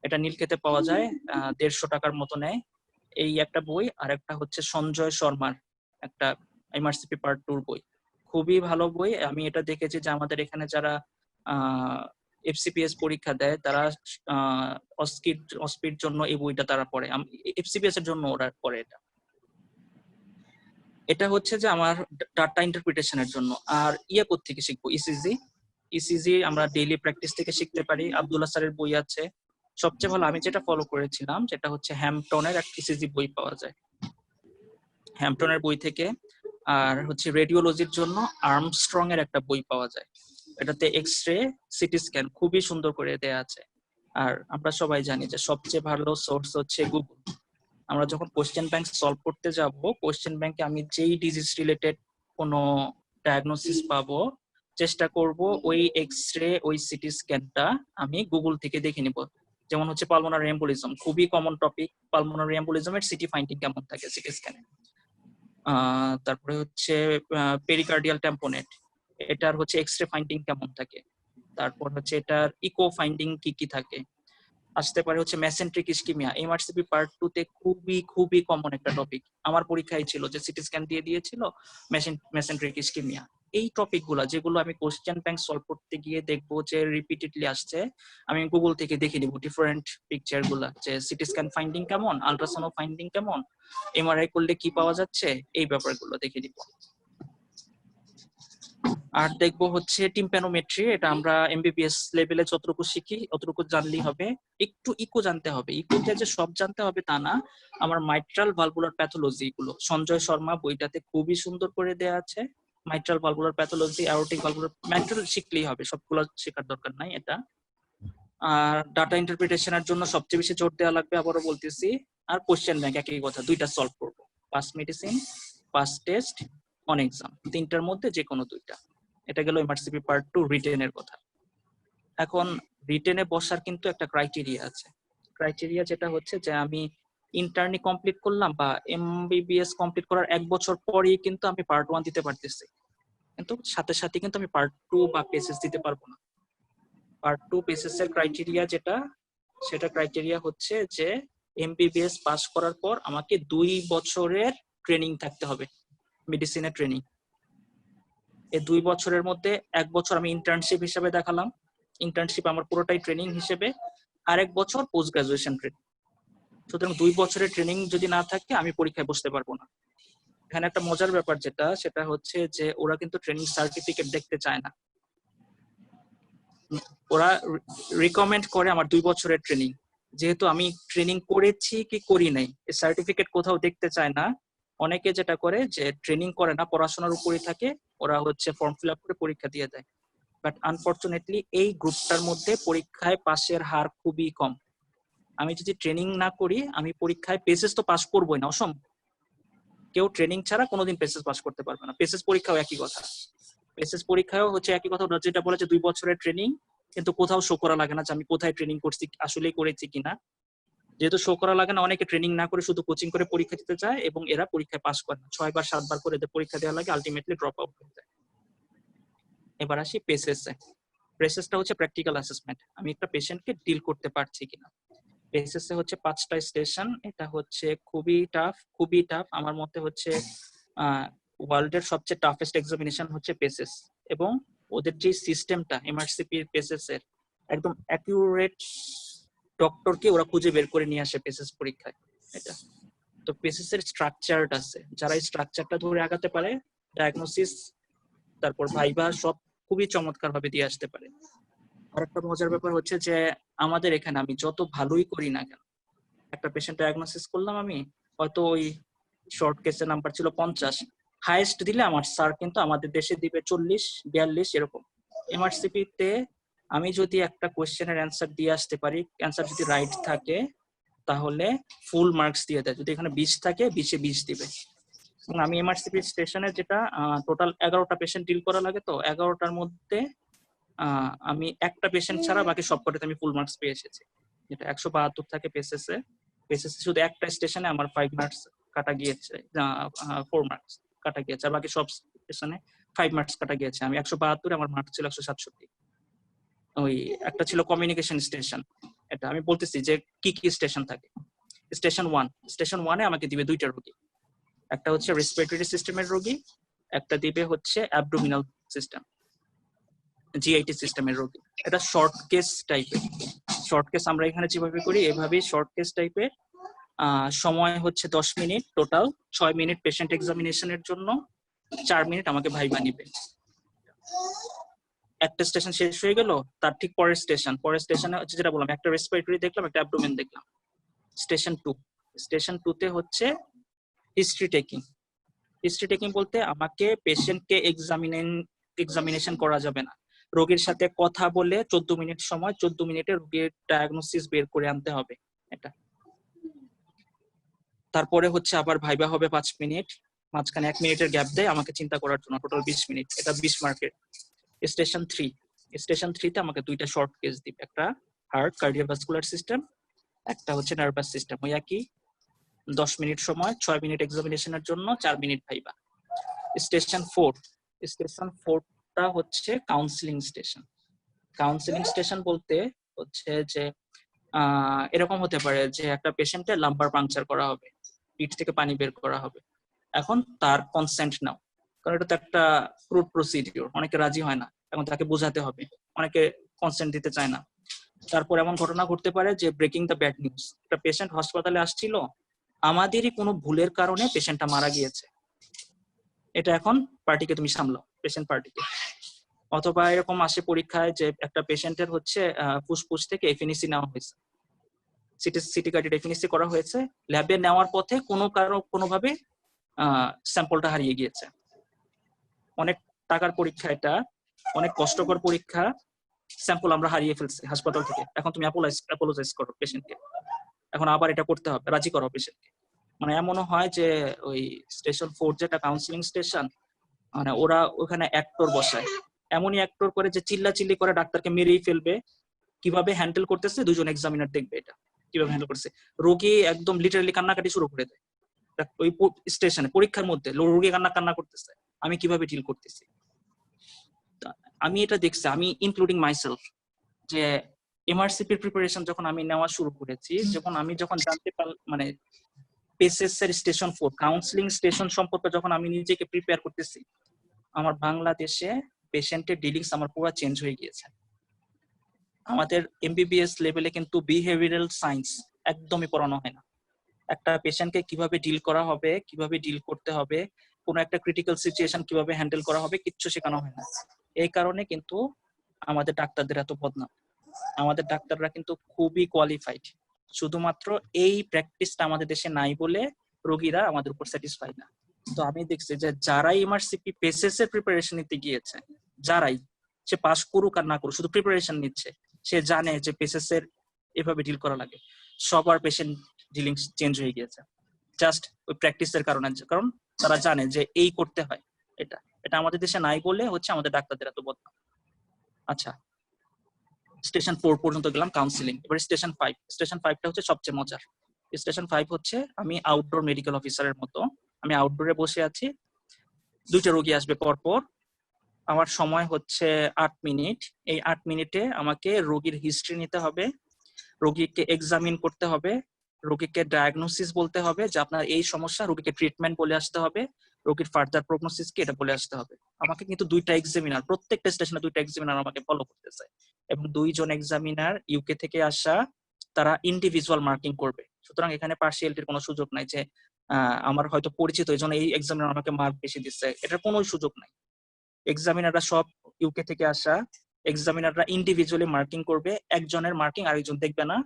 Speaker 2: এটা নীলক্ষেতে পাওয়া যায়, 150 টাকার মতো নেয় এই একটা বই। আর একটা হচ্ছে সঞ্জয় শর্মার একটা এমআরসিপি পার্ট 2 বই, খুবই ভালো বই। আমি এটা দেখেছি যে আমাদের এখানে যারা এফসিপিএস পরীক্ষা দেয় তারা অস্কির জন্য এই বইটা তারা পড়ে, এফসিপিএস এর জন্য ওরা পড়ে। এটা হচ্ছে যে আমার ডাটা ইন্টারপ্রিটেশনের জন্য। আর থেকে শিখবো ইসিজি আমরা ডেইলি প্র্যাকটিস থেকে শিখতে পারি, আব্দুল্লাহ স্যারের বই আছে। সবচেয়ে ভালো আমি যেটা ফলো করেছিলাম যেটা হচ্ছে হ্যাম্পটনের একটা ইসিজি বই পাওয়া যায়, হ্যাম্পটনের বই থেকে। আর হচ্ছে রেডিওলজির জন্য আর্মস্ট্রং এর একটা বই পাওয়া যায়, এটাতে এক্স-রে, সিটি স্ক্যান খুবই সুন্দর করে দেয়া আছে। আর আমরা সবাই জানি যে সবচেয়ে ভালো সোর্স হচ্ছে গুগল। আমরা যখন কোশ্চেন ব্যাংক সলভ করতে যাব, কোশ্চেন ব্যাংকে আমি যেই ডিজিজ রিলেটেড কোনো ডায়াগনোসিস পাবো, চেষ্টা করব ওই এক্স-রে ওই সিটি স্ক্যানটা আমি গুগল থেকে দেখে নিব। যেমন হচ্ছে পালমোনারি এম্বোলিজম, খুবই কমন টপিক, পালমোনারি এম্বোলিজমের সিটি ফাইন্ডিং কেমন থাকে সিটি স্ক্যানে। তারপরে হচ্ছে পেরিকার্ডিয়াল ট্যাম্পোনেট, এটার হচ্ছে এক্স-রে ফাইন্ডিং কেমন থাকে। তারপর হচ্ছে এটার ইকো ফাইন্ডিং কি কি থাকে। আসতে পারে হচ্ছে মেসেন্ট্রিক ইস্কিমিয়া। এমআরসিপি পার্ট 2 তে খুবই খুবই কমন একটা টপিক। আমার পরীক্ষায় ছিল যে সিটি স্ক্যান দিয়ে দিয়েছিল মেসেন্ট্রিক ইস্কিমিয়া। এই টপিক গুলা যেগুলো আমি কোশ্চেন ব্যাংক সলভ করতে গিয়ে দেখবো যে রিপিটেডলি আসছে, আমি গুগল থেকে দেখে নিব ডিফারেন্ট পিকচার গুলা, যে সিটি স্ক্যান ফাইন্ডিং কেমন, আল্ট্রাসাউন্ড ফাইন্ডিং কেমন, এমআরআই করলে কি পাওয়া যাচ্ছে, এই ব্যাপারগুলো দেখে নিব। আর দেখবো হচ্ছে টিম্প্যানোমেট্রি, এটা আমরা এমবিবিএস লেভেলে যতটুকু শিখি অতটুকু জানলেই হবে। একটু ইকো জানতে হবে, ইকোতে যে সব জানতে হবে তা না। আমার মাইট্রাল ভালভুলার প্যাথোলজি গুলো সঞ্জয় শর্মা বইটাতে খুবই সুন্দর করে দেয়া আছে। Mitral valvular pathology, aortic valvular, mitral শিখলেই হবে, সবগুলো শেখার দরকার নাই এটা। আর ডাটা ইন্টারপ্রিটেশনের জন্য সবচেয়ে বেশি জোর দেওয়া লাগবে, আবারও বলতেছি। আর কোশ্চেন ব্যাংক একই কথা, দুইটা সলভ করবো, pass medicine, pass test, on exam, তিনটার মধ্যে যে কোনো দুইটা। এটা গেল এমআরসিপি পার্ট 2 রিটেনের কথা। এখন রিটেনে বসার কিন্তু একটা ক্রাইটেরিয়া আছে। ক্রাইটেরিয়া যেটা হচ্ছে যে আমি ইন্টার্নি কমপ্লিট করলাম বা এমবিবিএস কমপ্লিট করার 1 বছর পরেই কিন্তু আমি পার্ট 1 দিতে পারতেছি, কিন্তু সাথে সাথে কিন্তু আমি পার্ট 2 বা পেসেস দিতে পারবো না। পার্ট 2 পেসেস এর ক্রাইটেরিয়া যেটা, সেটা ক্রাইটেরিয়া হচ্ছে যে এমবিবিএস পাস করার পর আমাকে 2 বছরের ট্রেনিং থাকতে হবে, মেডিসিনের ট্রেনিং। এই 2 বছরের মধ্যে 1 বছর আমি ইন্টার্নশিপ হিসেবে দেখালাম, ইন্টার্নশিপ আমার পুরোটাই ট্রেনিং হিসেবে, আর 1 বছর পোস্ট গ্রাজুয়েশন ট্রেনিং। সুতরাং 2 বছরের ট্রেনিং যদি না থাকে আমি পরীক্ষায় বসতে পারবো না। এখানে একটা মজার ব্যাপার যেটা, সেটা হচ্ছে যে ওরা কিন্তু ট্রেনিং সার্টিফিকেট দেখতে চায় না। ওরা রিকমেন্ড করে আমার 2 বছরের ট্রেনিং, যেহেতু আমি ট্রেনিং করেছি কি করি নাই এই সার্টিফিকেট কোথাও দেখতে চায় না। অনেকে যেটা করে যে ট্রেনিং করে না, পড়াশোনার উপরই থাকে, ওরা হচ্ছে ফর্ম ফিল আপ করে পরীক্ষা দিয়ে দেয়। বাট আনফরচুনেটলি এই গ্রুপটার মধ্যে পরীক্ষায় পাশের হার খুবই কম। আমি যদি ট্রেনিং না করি আমি পরীক্ষায় পেসেস তো পাস করবোই না, অসম্ভব। কেউ ট্রেনিং ছাড়া কোনোদিন পেসেস পাস করতে পারবে না। পেসেস পরীক্ষাও একই কথা, পেসেস পরীক্ষাও হচ্ছে একই কথা, ওরা যেটা বলে যে 2 বছরের ট্রেনিং, কিন্তু কোথাও শো করা লাগে না যে আমি কোথায় ট্রেনিং করছি, আসলেই করেছি কিনা। যেহেতু শো করা লাগে না, অনেকে ট্রেনিং না করে শুধু কোচিং করে পরীক্ষা দিতে চায় এবং এরা পরীক্ষায় পাস করে না। 6 বার 7 বার করে এদের পরীক্ষা দেওয়া লাগে, আলটিমেটলি ড্রপ আউট হয়ে যায়। এবার আসি পেসেসে। পেসেসটা হচ্ছে প্র্যাকটিক্যাল অ্যাসেসমেন্ট, আমি একটা পেশেন্টকে ডিল করতে পারছি কিনা। পেসেসে হচ্ছে 5টা স্টেশন, এটা হচ্ছে খুবই টাফ, খুবই টাফ। আমার মতে হচ্ছে ওয়ার্ল্ডের সবচেয়ে টাফেস্ট এক্সামিনেশন হচ্ছে পেসেস। এবং ওদের যে সিস্টেমটা এমআরসিপি পেসেস এর, একদম অ্যাকিউরেট ডক্টরকে ওরা খুঁজে বের করে নিয়ে আসে পেসেস পরীক্ষায়। এটা তো পেসেস এর স্ট্রাকচারড আছে, যারা এই স্ট্রাকচারটা ধরে আগাতে পারে, ডায়াগনোসিস তারপর ভাইবা সব খুবই চমৎকার ভাবে দিয়ে আসতে পারে। আর একটা মজার ব্যাপার হচ্ছে যে আমাদের এখানে আমি যত ভালোই করি না কেন, একটা পেশেন্ট ডায়াগনোসিস করলাম, আমি হয়তো ওই শর্ট কেসের নাম্বার ছিল 50, হাইয়েস্ট দিলে আমার স্যার কিন্তু আমাদের দেশে দিবে 40-42 এরকম। এমআরসিপি তে আমি যদি একটা কোয়েশ্চেনের অ্যান্সার দিয়ে আসতে পারি, অ্যান্সার যদি রাইট থাকে তাহলে ফুল মার্কস দিয়ে দেয়, যদি এখানে 20 থাকে 20-এ 20 দিবে। এবং আমি এমআরসিপি স্টেশনে যেটা টোটাল 11টা পেশেন্ট ডিল করা লাগে, তো 11টার মধ্যে আমি একটা পেশেন্ট ছাড়া বাকি সবকটাতে আমি ফুল মার্কস পেয়ে এসেছি। যেটা 172 থাকে পেসেসে, পেসেসে শুধু একটা স্টেশনে আমার 5 মার্কস কাটা গিয়েছে, 4 মার্কস কাটা গিয়েছে, আর বাকি সব স্টেশনে 5 মার্কস কাটা গিয়েছে। আমি 172, আমার মার্কস ছিল 167। ওই একটা ছিল কমিউনিকেশন স্টেশন, এটা আমি বলতেছি যে কি কি স্টেশন থাকে। স্টেশন 1, স্টেশন 1-এ আমাকে দিবে 2টা রোগী, একটা হচ্ছে রেসপিরেটরি সিস্টেমের রোগী, একটা দিবে হচ্ছে অ্যাবডোমিনাল সিস্টেম, জিআইটি সিস্টেমের রোগী। এটা শর্ট কেস টাইপের। শর্ট কেস আমরা এখানে যেভাবে করি এভাবেই শর্ট কেস টাইপের। সময় হচ্ছে 10 মিনিট টোটাল, 6 মিনিট পেশেন্ট এক্সামিনেশনের জন্য, 4 মিনিট আমাকে ভাইবা নিবে। একটা স্টেশন শেষ হয়ে গেল, তার ঠিক পরের স্টেশনে হচ্ছে যেটা বললাম, একটা রেসপিরেটরি দেখলাম, একটা অ্যাবডোমেন দেখলাম। স্টেশন 2, স্টেশন 2-তে হচ্ছে হিস্ট্রি টেকিং। হিস্ট্রি টেকিং বলতে আমাকে পেশেন্টকে এক্সামিনেশন করা যাবে না, রোগীর সাথে কথা বলে 14 মিনিট সময়, 14 মিনিটে রোগীর ডায়াগনোসিস বের করে আনতে হবে এটা। তারপরে হচ্ছে আবার ভাইবা হবে 5 মিনিট, মাঝখানে 1 মিনিটের গ্যাপ দেয় আমাকে চিন্তা করার জন্য, টোটাল 20 মিনিট, এটা 20 মার্কের। স্টেশন 3, স্টেশন 3-তে আমাকে 2টা শর্ট কেস দিবে, একটা হার্ট কার্ডিওভাস্কুলার সিস্টেম, একটা হচ্ছে নার্ভাস সিস্টেম। ওই একই 10 মিনিট সময়, 6 মিনিট এক্সামিনেশনের জন্য, 4 মিনিট ভাইবা। স্টেশন 4, স্টেশন 4টা হচ্ছে কাউন্সিলিং স্টেশন। কাউন্সিলিং স্টেশন বলতে হচ্ছে যে এরকম হতে পারে যে একটা পেশেন্টের লাম্বার পাংচার করা হবে, পিঠ থেকে পানি বের করা হবে। এখন তার কনসেন্ট নাও, কারণ এটা তো একটা ক্রুড প্রসিডিওর, অনেকে রাজি হয় না, এখন তাকে বোঝাতে হবে, অনেকে কনসেন্ট দিতে চায় না। তারপর এমন ঘটনা ঘটতে পারে যে ব্রেকিং দ্য ব্যাড নিউজ, একটা পেশেন্ট হাসপাতালে আসছিল, আমাদেরই কোনো ভুলের কারণে পেশেন্টটা মারা গিয়েছে, এটা এখন পার্টিকে তুমি সামলাও, পেশেন্ট পার্টিকে। অথবা এরকম আসে পরীক্ষায় যে একটা পেশেন্টের হচ্ছে ফুসফুস থেকে এফিনিসি নেওয়া হয়েছে, সিটি কার্ডের এফিনিসি করা হয়েছে, ল্যাবে নেওয়ার পথে কোনোভাবে স্যাম্পলটা হারিয়ে গিয়েছে। অনেক টাকার পরীক্ষা, এটা অনেক কষ্টকর পরীক্ষা, স্যাম্পল আমরা হারিয়ে ফেলছি হাসপাতাল থেকে, এখন তুমি অ্যাপোলোজাইজ করো পেশেন্টকে, এখন আবার এটা করতে হবে, রাজি করো পেশেন্টকে। মানে এমনও হয় যে ওই স্টেশন 4 যেটা কাউন্সিলিং স্টেশন, মানে ওরা ওখানে অ্যাক্টর বসায়, এমনই অ্যাক্টর করে যে চিল্লাচিল্লি করে ডাক্তারকে মেরেই ফেলবে। কিভাবে হ্যান্ডেল করতেছে দুজন এক্সামিনার দেখবে, এটা কিভাবে হ্যান্ডেল করছে। রোগী একদম লিটারালি কান্নাকাটি শুরু করে দেয় ওই স্টেশনে, পরীক্ষার মধ্যে রোগী কান্না করতেছে, আমি কিভাবে ডিল করতেছি। আমি এটা দেখছি, আমি ইনক্লুডিং মাইসেলফ, যে এমআরসিপির প্রিপারেশন যখন আমি নেওয়া শুরু করেছি, আমি যখন জানতে পারলাম মানে পেসেস এর স্টেশন 4 কাউন্সিলিং স্টেশন সম্পর্কে যখন আমি নিজেকে প্রিপেয়ার করতেছি, আমার বাংলাদেশে পেশেন্টের ডিলিংস আমার পুরো চেঞ্জ হয়ে গিয়েছে। আমাদের এমবিবিএস লেভেলে কিন্তু বিহেভিয়ারাল সায়েন্স একদমই পড়ানো হয় না। একটা পেশেন্টকে কিভাবে ডিল করা হবে, কিভাবে ডিল করতে হবে, কোনো একটা ক্রিটিক্যাল সিচুয়েশন কিভাবে হ্যান্ডেল করা হবে, কিচ্ছু শেখানো হয় না। এই কারণে কিন্তু আমাদের ডাক্তারদের এত বদনাম। আমাদের ডাক্তাররা কিন্তু খুবই কোয়ালিফাইড, শুধুমাত্র এই প্র্যাকটিসটা আমাদের দেশে নাই বলে রোগীরা আমাদের উপর স্যাটিসফাই না। তো আমি দেখছি যে যারাই এমআরসিপি পেসেস এর প্রিপারেশন নিতে গিয়েছে, যারাই, সে পাস করুক আর না করুক, শুধু প্রিপারেশন নিচ্ছে, সে জানে যে পেসেস এর এভাবে ডিল করা লাগে, সবার পেশেন্ট ডিলিং চেঞ্জ হয়ে গিয়েছে জাস্ট ওই প্র্যাকটিসের কারণে। কারণ তারা জানে যে এই করতে হয়, এটা এটা আমাদের দেশে নাই বলে হচ্ছে আমাদের ডাক্তারদের এত বদনাম। আচ্ছা, স্টেশন 4 পর্যন্ত গেলাম কাউন্সিলিং, এবার স্টেশন 5। স্টেশন 5টা হচ্ছে সবচেয়ে মজার। স্টেশন 5 হচ্ছে আমি আউটডোর মেডিকেল অফিসারের মতো, আমি আউটডোরে বসে আছি, দুইটা রোগী আসবে পরপর, আমার সময় হচ্ছে 8 মিনিট। এই 8 মিনিটে আমাকে রোগীর হিস্ট্রি নিতে হবে, রোগীকে এক্সামিন করতে হবে, রোগীকে ডায়াগনোসিস বলতে হবে যে আপনার এই সমস্যা, রোগীকে ট্রিটমেন্ট বলে আসতে হবে, রোগীর ফার্দার প্রগনোসিস কি এটা বলে আসতে হবে। আমাকে কিন্তু দুইটা এক্সামিনার, প্রত্যেকটা স্টেশনে দুইটা এক্সামিনার আমাকে ফলো করতেছে, এবং দুইজন এক্সামিনার ইউকে থেকে আসা, তারা ইন্ডিভিজুয়াল মার্কিং করবে। সুতরাং এখানে পার্সিয়ালিটির কোনো সুযোগ নাই যে আমার হয়তো পরিচিত এই জন্য এই এক্সামিনার আমাকে মার্ক বেশি দিচ্ছে, এটার কোনো সুযোগ নাই। এক্সামিনাররা সব ইউকে থেকে আসা, এক্সামিনাররা ইন্ডিভিজুয়ালি মার্কিং করবে, একজনের মার্কিং আরেকজন দেখবে না।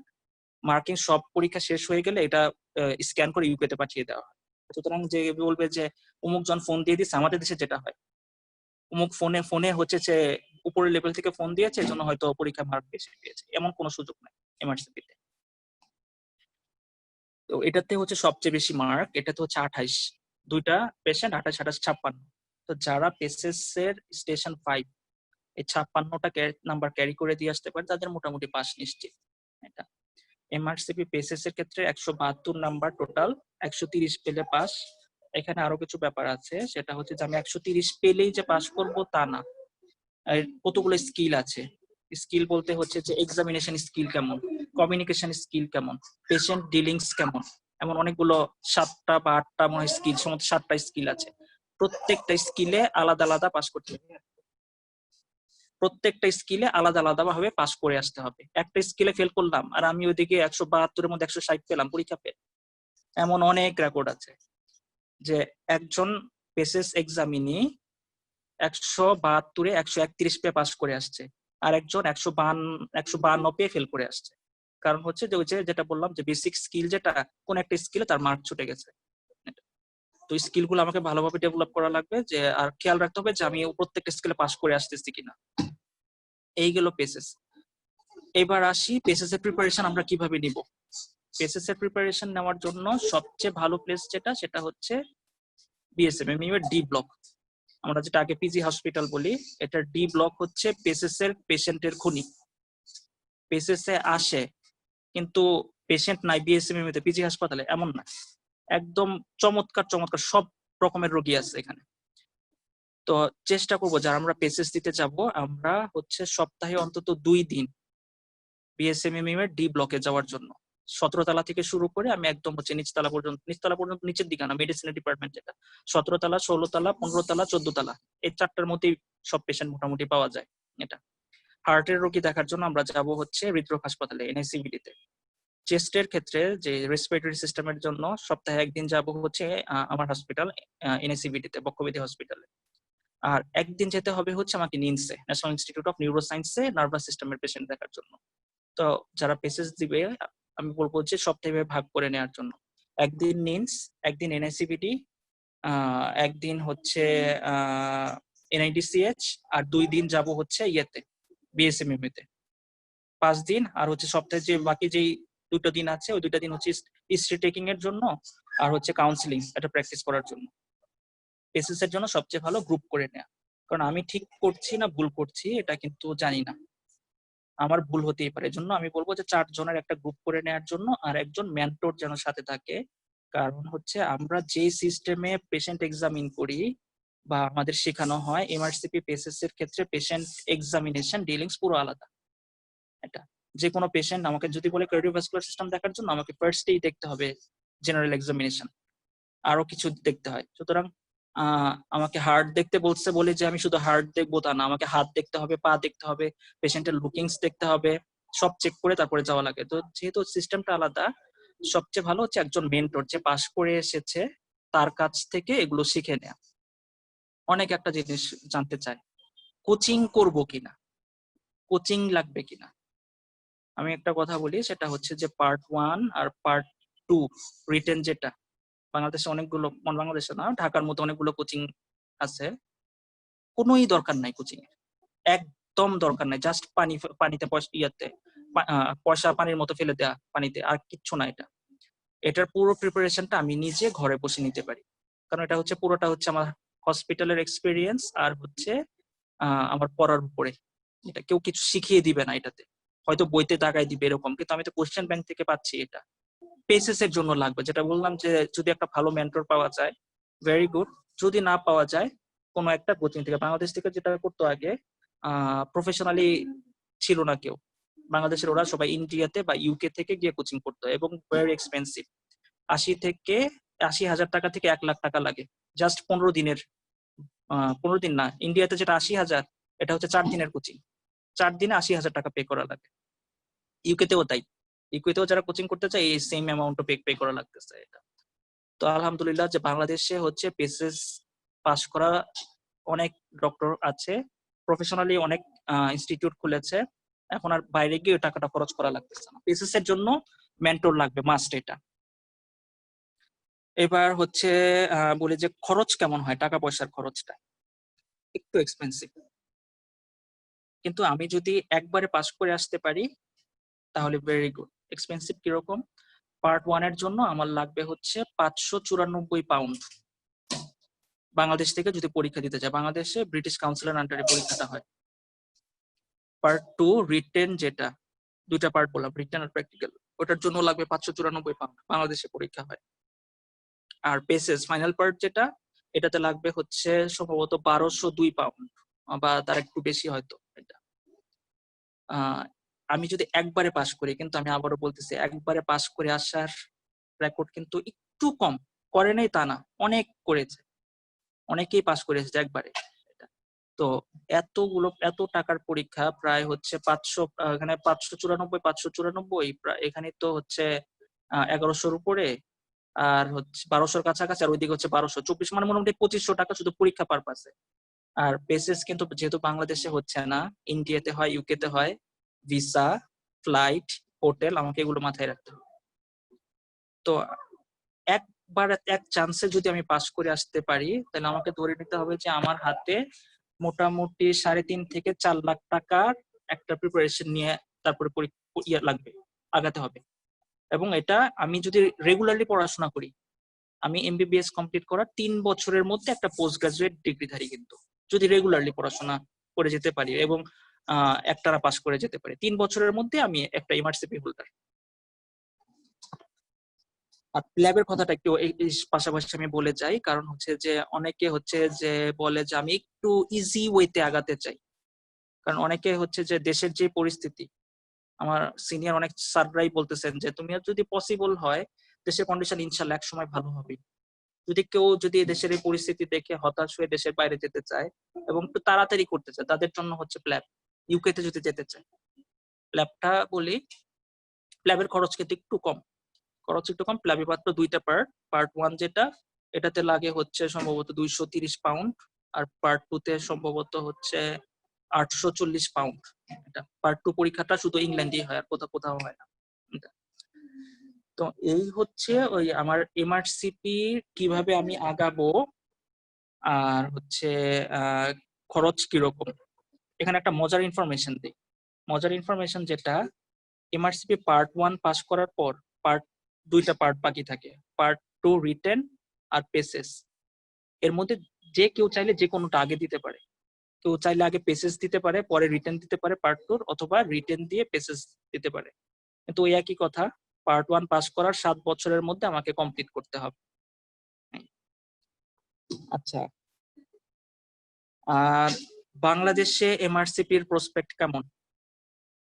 Speaker 2: মার্কিং সব পরীক্ষা শেষ হয়ে গেলে এটা স্ক্যান করে ইউকে তে পাঠিয়ে দেওয়া হয়। সুতরাং যে বলবে যে অমুক জন ফোন দিয়ে দিচ্ছে, আমাদের দেশে যেটা হয় অমুক ফোনে হচ্ছে যে উপরের লেভেল থেকে ফোন দিয়েছে, এজন্য হয়তো পরীক্ষা মার্ক বেশি পেয়েছে, এমন কোনো সুযোগ নাই এমআরসিপি তে। তো এটাতে হচ্ছে সবচেয়ে বেশি মার্ক, এটাতে হচ্ছে 28, দুইটা পেশেন্ট 28 28 56। তো যারা পেসেস এর স্টেশন 5 এই 56টা নাম্বার ক্যারি করে দিয়ে আসতে পারে, তাদের মোটামুটি পাস নিশ্চিত। এটা এমআরসিপি পেসেস এর ক্ষেত্রে 172 নাম্বার টোটাল, 130 পেলে পাস। এখানে আরো কিছু ব্যাপার আছে, সেটা হচ্ছে যে আমি 130 পেলেই যে পাস করব তা না, এর কতগুলো স্কিল আছে। স্কিল বলতে হচ্ছে যে এক্সামিনেশন স্কিল কেমন, কমিউনিকেশন স্কিল কেমন, পেশেন্ট ডিলিংস কেমন, এমন অনেকগুলো 7টা বা 8টা মনে হয় স্কিল, সমস্ত 7টা স্কিল আছে। প্রত্যেকটা স্কিলে আলাদা আলাদা পাস করতে হবে, প্রত্যেকটা স্কিলে আলাদা আলাদা ভাবে পাস করে আসতে হবে। একটা স্কিলে ফেল করলাম আর আমি ওইদিকে 172 এর মধ্যে 160 পেলাম পরীক্ষা পেয়ে, এমন অনেক রেকর্ড আছে যে একজন পেসেস এক্সামিনি 172-এ 131 পেয়ে পাস করে আসছে, আর একজন 152 পেয়ে ফেল করে আসছে। কারণ হচ্ছে যে ওই যেটা বললাম যে বেসিক স্কিল, যেটা কোন একটা স্কিলে তার মার্ক ছুটে গেছে। তো স্কিল গুলো আমাকে ভালোভাবে ডেভেলপ করা লাগবে, যে আর খেয়াল রাখতে হবে যে আমি প্রত্যেকটা স্কিলে পাস করে আসতেছি কিনা। এই গেল পেসেস। এবার আসি পেসেস এর প্রিপারেশন আমরা কিভাবে নিব। পেসেস এর প্রিপারেশন নেওয়ার জন্য সবচেয়ে ভালো প্লেস যেটা, সেটা হচ্ছে বিএসএমএম এর ডি ব্লক, আমরা যেটা আগে পিজি হসপিটাল বলি, এটা ডি ব্লক হচ্ছে পেসেস এর পেশেন্টের খনি। পেসেস এ আসে কিন্তু পেশেন্ট নাই বিএসএমএম তে, পিজি হাসপাতালে এমন না, একদম চমৎকার চমৎকার সব রকমের রোগী আছে এখানে। তো চেষ্টা করব যারা আমরা পেসেস দিতে যাব, আমরা হচ্ছে সপ্তাহে অন্তত 2 দিন বিএসএমএম এর ডি ব্লকে যাওয়ার জন্য 17 তলা থেকে শুরু করে আমি একদম হচ্ছে নিচতলা পর্যন্ত নিচের দিকে না, মেডিসিনের ডিপার্টমেন্ট যেটা 17 তলা, 16 তলা, 15 তলা, 14 তলা, এই 4টার মধ্যেই সব পেশেন্ট মোটামুটি পাওয়া যায়। এটা হার্টের রোগী দেখার জন্য আমরা যাব হচ্ছে হৃদরোগ হাসপাতালে, এনআইসিভিডি তে। চেস্টের ক্ষেত্রে যে রেসপিরেটরি সিস্টেমের জন্য সপ্তাহে একদিন যাব হচ্ছে আমার হসপিটাল এনআইসিভিডি তে, বক্ষব্যাধি হসপিটালে। আর একদিন যেতে হবে হচ্ছে আমাকে নিমসে, ন্যাশনাল ইনস্টিটিউট অফ নিউরোসায়েন্সে নার্ভাস সিস্টেমের পেশেন্ট দেখার জন্য। তো যারা পেসেস দিবে আমি বলবো যে সপ্তাহে ভাগ করে নেওয়ার জন্য, একদিন নিমস, একদিন এনআইসিভিডি, একদিন হচ্ছে এনআইডিসিএইচ, আর 2 দিন যাব হচ্ছে ইয়েতে বিএসএমএম তে, 5 দিন। আর হচ্ছে সপ্তাহে যে বাকি যেই 2টা দিন আছে ওই 2টা দিন হচ্ছে হিস্ট্রি টেকিং এর জন্য আর হচ্ছে কাউন্সিলিং, এটা প্র্যাকটিস করার জন্য। পেসেস এর জন্য সবচেয়ে ভালো গ্রুপ করে নেওয়া, কারণ আমি ঠিক করছি না ভুল করছি এটা কিন্তু জানি না, আমার ভুল হতেই পারে। এজন্য আমি বলবো যে 4 জনের একটা গ্রুপ করে নেওয়ার জন্য, আর একজন মেন্টর যেন সাথে থাকে। কারণ হচ্ছে আমরা যে সিস্টেমে পেশেন্ট এক্সামিন করি বা আমাদের শেখানো হয়, এমআরসিপি পেসেস এর ক্ষেত্রে পেশেন্ট এক্সামিনেশন ডিলিংস পুরো আলাদা। এটা যে কোনো পেশেন্ট আমাকে যদি বলে কার্ডিওভাস্কুলার সিস্টেম দেখার জন্য, আমাকে ফার্স্টেই দেখতে হবে জেনারেল এক্সামিনেশন, আরো কিছু দেখতে হয়। সুতরাং আমাকে হার্ট দেখতে বলছে বলে যে আমি শুধু হার্ট দেখবো তা না, আমাকে হাত দেখতে হবে, পা দেখতে হবে, পেশেন্টের লুকিংস দেখতে হবে, সব চেক করে তারপরে যাওয়া লাগে। তো যেহেতু সিস্টেমটা আলাদা, সবচেয়ে ভালো হচ্ছে একজন মেন্টর যে পাস করে এসেছে তার কাছ থেকে এগুলো শিখে নেয়া। অনেক একটা জিনিস জানতে চায়, কোচিং করব কিনা, কোচিং লাগবে কিনা। আমি একটা কথা বলি, সেটা হচ্ছে যে পার্ট 1 আর পার্ট 2 রিটেন যেটা, বাংলাদেশে অনেকগুলো, বাংলাদেশে না ঢাকার মতো অনেকগুলো কোচিং আছে, কোনোই দরকার নাই কোচিং এর, একদম দরকার নাই। জাস্ট পানিতে পয়সা পানির মতো ফেলে দেয়া পানিতে, আর কিচ্ছু না। এটার পুরো প্রিপারেশনটা আমি নিজে ঘরে বসে নিতে পারি, কারণ এটা হচ্ছে পুরোটা হচ্ছে আমার হসপিটালের এক্সপিরিয়েন্স আর হচ্ছে আমার পড়ার উপরে। এটা কেউ কিছু শিখিয়ে দিবে না, এটাতে হয়তো বইতে দাগাই দিবে এরকম, কিন্তু আমি তো কোশ্চেন ব্যাংক থেকে পাচ্ছি। এটা পেসেস এর জন্য লাগবে, যেটা বললাম যে যদি একটা ভালো মেন্টর পাওয়া যায় ভেরি গুড, যদি না পাওয়া যায় কোনো একটা কোচিং থেকে। বাংলাদেশ থেকে যেটা করতো আগে, প্রফেশনালি ছিল না কেউ, বাংলাদেশের ওরা সবাই ইন্ডিয়াতে বা ইউকে থেকে গিয়ে কোচিং করতো, এবং ভেরি এক্সপেন্সিভ। 80,000 টাকা থেকে 1 লাখ টাকা লাগে জাস্ট 15 দিনের। 15 দিন না, ইন্ডিয়াতে যেটা 80,000, এটা হচ্ছে 4 দিনের কোচিং, 4 দিনে 80,000 টাকা পে করা লাগে। ইউকেতেও তাই, ইউকেতেও যারা কোচিং করতে চায় এই সেম অ্যামাউন্ট পে করা লাগতেছে। এটা তো আলহামদুলিল্লাহ যে বাংলাদেশে হচ্ছে পেসেস পাস করা অনেক ডক্টর আছে, প্রফেশনালি অনেক ইনস্টিটিউট খুলেছে, এখন আর বাইরে গিয়ে ওই টাকাটা খরচ করা লাগতেছে না। পেসেস এর জন্য মেন্টর লাগবে মাস্ট। এটা এবার হচ্ছে বলি যে খরচ কেমন হয়, টাকা পয়সার খরচটা একটু এক্সপেন্সিভ, কিন্তু আমি যদি একবারে পাস করে আসতে পারি তাহলে ভেরি গুড। এক্সপেন্সিভ কিরকম? পার্ট 1 এর জন্য আমার লাগবে হচ্ছে 594 পাউন্ড, বাংলাদেশ থেকে যদি পরীক্ষা দিতে যায়। বাংলাদেশে ব্রিটিশ কাউন্সিলের আন্ডারে পরীক্ষাটা হয়। পার্ট 2 রিটেন, যেটা 2টা পার্ট বললাম, রিটেন আর প্র্যাকটিক্যাল, ওটার জন্য লাগবে 594 পাউন্ড, বাংলাদেশে পরীক্ষা হয়। আর পেসেস ফাইনাল পার্ট যেটা, এটাতে লাগবে হচ্ছে সম্ভবত 1202 পাউন্ড বা তার একটু বেশি হয়তো। এটা আমি যদি একবারে পাস করি, কিন্তু আমি আবারও বলতেছি একবারে পাস করে আসার রেকর্ড কিন্তু একটু কম, করে নেই তা না, অনেক করেছে, অনেকেই পাস করেছে একবারে। তো এত টাকার পরীক্ষা, প্রায় হচ্ছে 500, এখানে 594 প্রায়, এখানে তো হচ্ছে 1100-র উপরে, আর হচ্ছে 1200-র কাছাকাছি, আর ওইদিকে হচ্ছে 1224, মানে মোটামুটি 2500 টাকা শুধু পরীক্ষা পারপাসে। আর পেসেস কিন্তু যেহেতু বাংলাদেশে হচ্ছে না, ইন্ডিয়াতে হয়, ইউকেতে হয়, ভিসা, ফ্লাইট, হোটেল, আমাকে এগুলো মাথায় রাখতে হবে। তো একবার এক চান্সে যদি আমি পাস করে আসতে পারি, তাহলে আমাকে ধরে নিতে হবে যে আমার হাতে মোটামুটি 3.5 থেকে 4 লাখ টাকার একটা প্রিপারেশন নিয়ে তারপরে লাগবে, আগাতে হবে। এবং এটা আমি যদি রেগুলারলি পড়াশোনা করি, আমি এমবিবিএস কমপ্লিট করার 3 বছরের মধ্যে একটা পোস্ট গ্রাজুয়েট ডিগ্রিধারী, কিন্তু যদি রেগুলারলি পড়াশোনা করে যেতে পারি এবং একটানা পাস করে যেতে পারি, 3 বছরের মধ্যে আমি একটা এমআরসিপি হোল্ডার। আর ল্যাবের কথাটা একটু পাশাপাশি আমি বলে যাই, কারণ হচ্ছে যে অনেকে হচ্ছে যে বলে যে আমি একটু ইজি ওয়েতে আগাতে চাই, কারণ অনেকে হচ্ছে যে দেশের যে পরিস্থিতি, আমার সিনিয়র অনেক স্যাররাই বলতেছেন যে তুমি যদি পসিবল হয় দেশের কন্ডিশন ইনশাল্লাহ এক সময় ভালো হবে। যদি কেউ যদি দেশের এই পরিস্থিতি দেখে হতাশ হয়ে দেশের বাইরে যেতে চায় এবং একটু তাড়াতাড়ি করতে চায় তাদের জন্য হচ্ছে প্ল্যাব। ইউকে তে যদি যেতে চায় প্ল্যাবটা বলি, প্ল্যাবের খরচ কিন্তু একটু কম, প্ল্যাবে মাত্র 2টা পার্ট। পার্ট 1 যেটা এটাতে লাগে হচ্ছে সম্ভবত 230 পাউন্ড, আর পার্ট 2 তে সম্ভবত হচ্ছে 840 পাউন্ড। এটা পার্ট 2 পরীক্ষাটা শুধু ইংল্যান্ডেই হয়, আর কোথাও হয় না। এটা। তো এই হচ্ছে ওই আমার এমআরসিপি কিভাবে আমি আগাবো আর হচ্ছে খরচ কিরকম। এখানে একটা মজার ইনফরমেশন দিই। মজার ইনফরমেশন যেটা, এমআরসিপি পার্ট 1 পাস করার পর দুইটা পার্ট বাকি থাকে, পার্ট 2 রিটেন আর পেসেস। এর মধ্যে যে কেউ চাইলে যে কোনোটা আগে দিতে পারে। কেউ চাইলে আগে পেসেস দিতে পারে, পরে রিটেন দিতে পারে পার্ট 2, অথবা রিটেন দিয়ে পেসেস দিতে পারে। কিন্তু ওই একই কথা, পার্ট 1 পাস করার 7 বছরের মধ্যে আমাকে কমপ্লিট করতে হবে। আচ্ছা, আর বাংলাদেশে এমআরসিপির প্রসপেক্ট কেমন?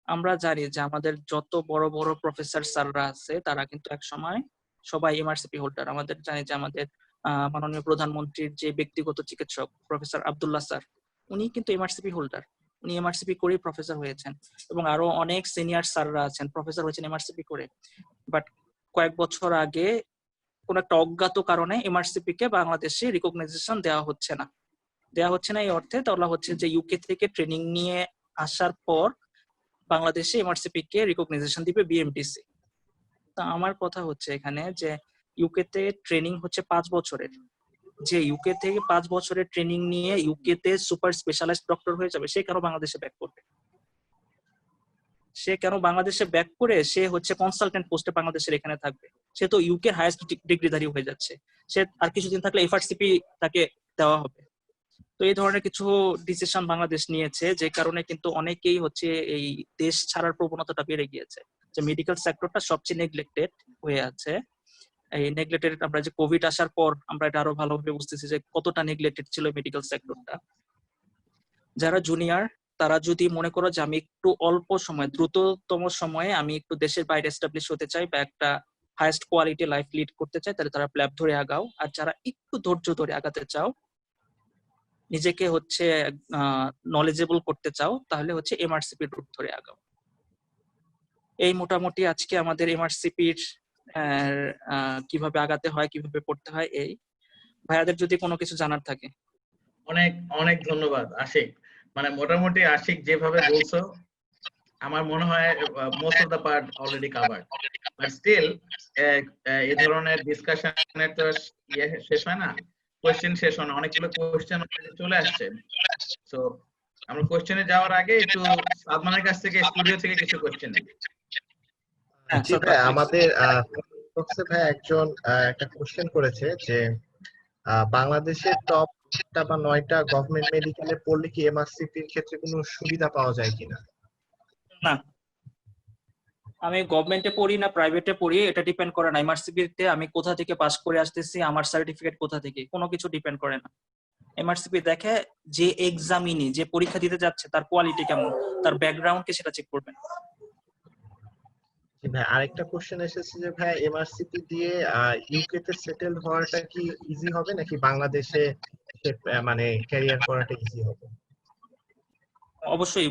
Speaker 2: আমরা জানি যে আমাদের যত বড় বড় প্রফেসর স্যাররা আছে তারা কিন্তু এক সময় সবাই এমআরসিপি হোল্ডার। আমাদের জানি যে আমাদের মাননীয় প্রধানমন্ত্রীর যে ব্যক্তিগত চিকিৎসক প্রফেসর আব্দুল্লাহ স্যার, উনি কিন্তু এমআরসিপি হোল্ডার। উনি এমআরসিপি করেই প্রফেসর হয়েছেন, এবং আরো অনেক সিনিয়র স্যাররা আছেন প্রফেসর হয়েছেন এমআরসিপি করে। বাট কয়েক বছর আগে কোন একটা অজ্ঞাত কারণে এমআরসিপি কে বাংলাদেশে রিকগনাইজেশন দেওয়া হচ্ছে না। এই অর্থে বলা হচ্ছে যে ইউকে থেকে ট্রেনিং নিয়ে আসার পর বাংলাদেশে এমআরসিপি কে রিকগনাইজেশন দিবে বিএমটিসি। তা আমার কথা হচ্ছে এখানে যে ইউকে তে ট্রেনিং হচ্ছে 5 বছরের। যে ইউকে থেকে 5 বছরের ট্রেনিং নিয়ে ইউকে তে সুপার স্পেশালাইজড ডক্টর হয়ে যাবে, সে কেন বাংলাদেশে ব্যাক করবে? সে হচ্ছে কনসালটেন্ট পোস্টে বাংলাদেশের এখানে থাকবে। সে তো ইউকে হাইয়েস্ট ডিগ্রিধারী হয়ে যাচ্ছে, সে আর কিছুদিন থাকলে এফআরসিপি তাকে দেওয়া হবে। তো এই ধরনের কিছু ডিসিশন বাংলাদেশ নিয়েছে, যে কারণে কিন্তু অনেকেই হচ্ছে এই দেশ ছাড়ার প্রবণতাটা বেড়ে গিয়েছে। যে মেডিকেল সেক্টরটা সবচেয়ে নেগলেক্টেড হয়ে আছে। এই নেগলেক্টেড আমরা যে কোভিড আসার পর আমরা এটা আরো ভালোভাবে বুঝতেছি যে কতটা নেগলেক্টেড ছিল মেডিকেল সেক্টরটা। যারা জুনিয়র তারা যদি মনে করো যে আমি একটু অল্প সময়, দ্রুততম সময়ে আমি একটু দেশের বাইরে এস্টাবলিশ হতে চাই বা একটা হাইয়েস্ট কোয়ালিটি লাইফ লিড করতে চাই, তাহলে তারা প্ল্যাব ধরে আগাও। আর যারা একটু ধৈর্য ধরে আগাতে চাও, নিজেকে হচ্ছে নলেজেবল করতে চাও, তাহলে হচ্ছে এমআরসিপি রুট ধরে আগাও। এই মোটামুটি আজকে আমাদের এমআরসিপির কিভাবে আগাতে হয়, কিভাবে পড়তে হয়। এই ভাইয়াদের যদি কোনো কিছু জানার থাকে।
Speaker 1: অনেক অনেক ধন্যবাদ আশিক। মানে মোটামুটি আশিক যেভাবে বলছো আমার মনে হয় most of the part already covered, but still এই ধরনের ডিসকাশনের তো শেষ হয় না, কোশ্চেন শেষ হয় না, অনেকগুলো কোশ্চেন চলে আসছে। সো আমরা কোশ্চেনে যাওয়ার আগে একটু সাদমানের কাছ থেকে স্টুডিও থেকে কিছু কোশ্চেন নেই।
Speaker 3: জি ভাই, আমাদের ভাই একজন একটা কোশ্চেন করেছে যে বাংলাদেশের টপ 8টা বা 9টা গভর্নমেন্ট মেডিকেলে পড়লে কি এমআরসিপির ক্ষেত্রে কোনো সুবিধা পাওয়া যায় কিনা?
Speaker 2: না, আমি গভর্নমেন্টে পড়ি না প্রাইভেটে পড়ি এটা ডিপেন্ড করে না। এমআরসিপি তে আমি কোথা থেকে পাস করে আসতেছি, আমার সার্টিফিকেট কোথা থেকে, কোনো কিছু ডিপেন্ড করে না। এমআরসিপি দেখে যে এক্সামিনি, যে পরীক্ষা দিতে যাচ্ছে তার কোয়ালিটি কেমন, তার ব্যাকগ্রাউন্ড কি সেটা চেক করবেন।
Speaker 3: জি ভাই, আরেকটা কোশ্চেন এসেছে যে ভাই এমআরসিপি দিয়ে ইউকে তে সেটেল হওয়াটা কি ইজি হবে নাকি বাংলাদেশে মানে ক্যারিয়ার করাটা ইজি হবে?
Speaker 2: অবশ্যই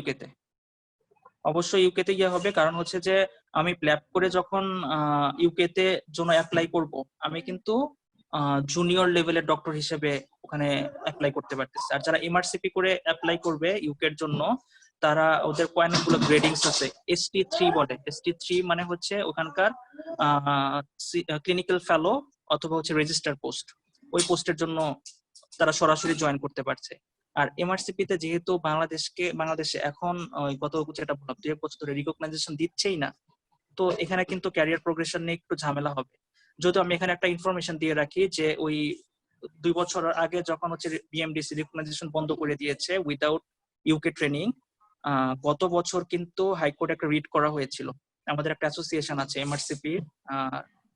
Speaker 2: ইউকে তে গিয়ে হবে, কারণ হচ্ছে যে আমি প্ল্যাব করে যখন ইউকে তে জন্য অ্যাপ্লাই করব, আমি কিন্তু জুনিয়র লেভেলের ডক্টর হিসেবে ওখানে অ্যাপ্লাই করতে পারতেছি। আর যারা এমআরসিপি করে অ্যাপ্লাই করবে ইউকে এর জন্য, তারা ওদের কয়েকগুলো গ্রেডিংস আছে, ST3 বলে। ST3 মানে হচ্ছে ওখানকার ক্লিনিক্যাল ফেলো অথবা হচ্ছে রেজিস্টার পোস্ট, ওই পোস্টের জন্য তারা সরাসরি জয়েন করতে পারছে। আর এমআরসিপি তে যেহেতু বাংলাদেশে এখন গত যেটা বললাম 2 বছর ধরে রিকগনাইজেশন দিচ্ছেই না, তো এখানে কিন্তু ক্যারিয়ার প্রোগ্রেশন নিয়ে একটু ঝামেলা হবে। যদিও আমি এখানে একটা ইনফরমেশন দিয়ে রাখি যে ওই 2 বছর আগে যখন হচ্ছে বিএমডিসি রিকগনাইজেশন বন্ধ করে দিয়েছে উইদাউট ইউকে ট্রেনিং, গত বছর কিন্তু হাইকোর্টে একটা রিট করা হয়েছিল। আমাদের একটা অ্যাসোসিয়েশন আছে MRCP,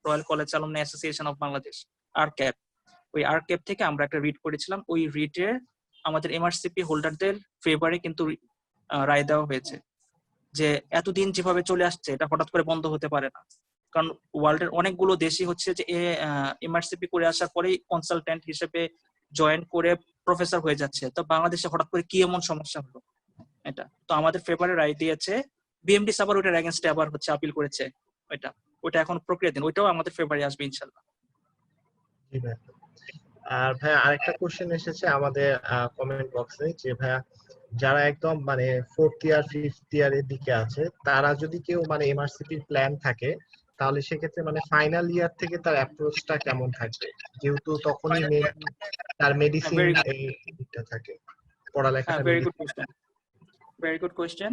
Speaker 2: royal college alumni association of Bangladesh, RCAP. ওই আরক্যাপ থেকে আমরা একটা রিট করেছিলাম। ওই রিটে আমাদের এমআরসিপি হোল্ডারদের ফেভারে কিন্তু রায় দেওয়া হয়েছে যে এতদিন যেভাবে চলে আসছে এটা হঠাৎ করে বন্ধ হতে পারে না, কারণ ওয়ার্ল্ডের অনেকগুলো দেশই হচ্ছে যে এমআরসিপি করে আসার পরেই কনসালটেন্ট হিসেবে জয়েন করে প্রফেসর হয়ে যাচ্ছে। তো বাংলাদেশে হঠাৎ করে কি এমন সমস্যা হলো এটা, তো আমাদের ফেভারে রায় দিয়েছে বিএমডি আবার ওইটার এগেইনস্টে আবার হচ্ছে আপিল করেছে, ওইটা এখন প্রক্রিয়াধীন, ওইটাও আমাদের ফেভারে আসবে ইনশাল্লাহ।
Speaker 3: জি ভাই। আর ভাইয়া আরেকটা কোশ্চেন এসেছে আমাদের কমেন্ট বক্সে যে ভাইয়া যারা একদম মানে 4th ইয়ার 5th ইয়ারের দিকে আছে তারা যদি কেউ মানে এমআরসিপির প্ল্যান থাকে তাহলে সেক্ষেত্রে মানে ফাইনাল ইয়ার থেকে তার অ্যাপ্রোচটা কেমন থাকবে, যেহেতু তখনই তার মেডিসিন
Speaker 2: ভেরি গুড,
Speaker 3: এইটা থাকে, পড়ালেখাটা
Speaker 2: very good question, very good question.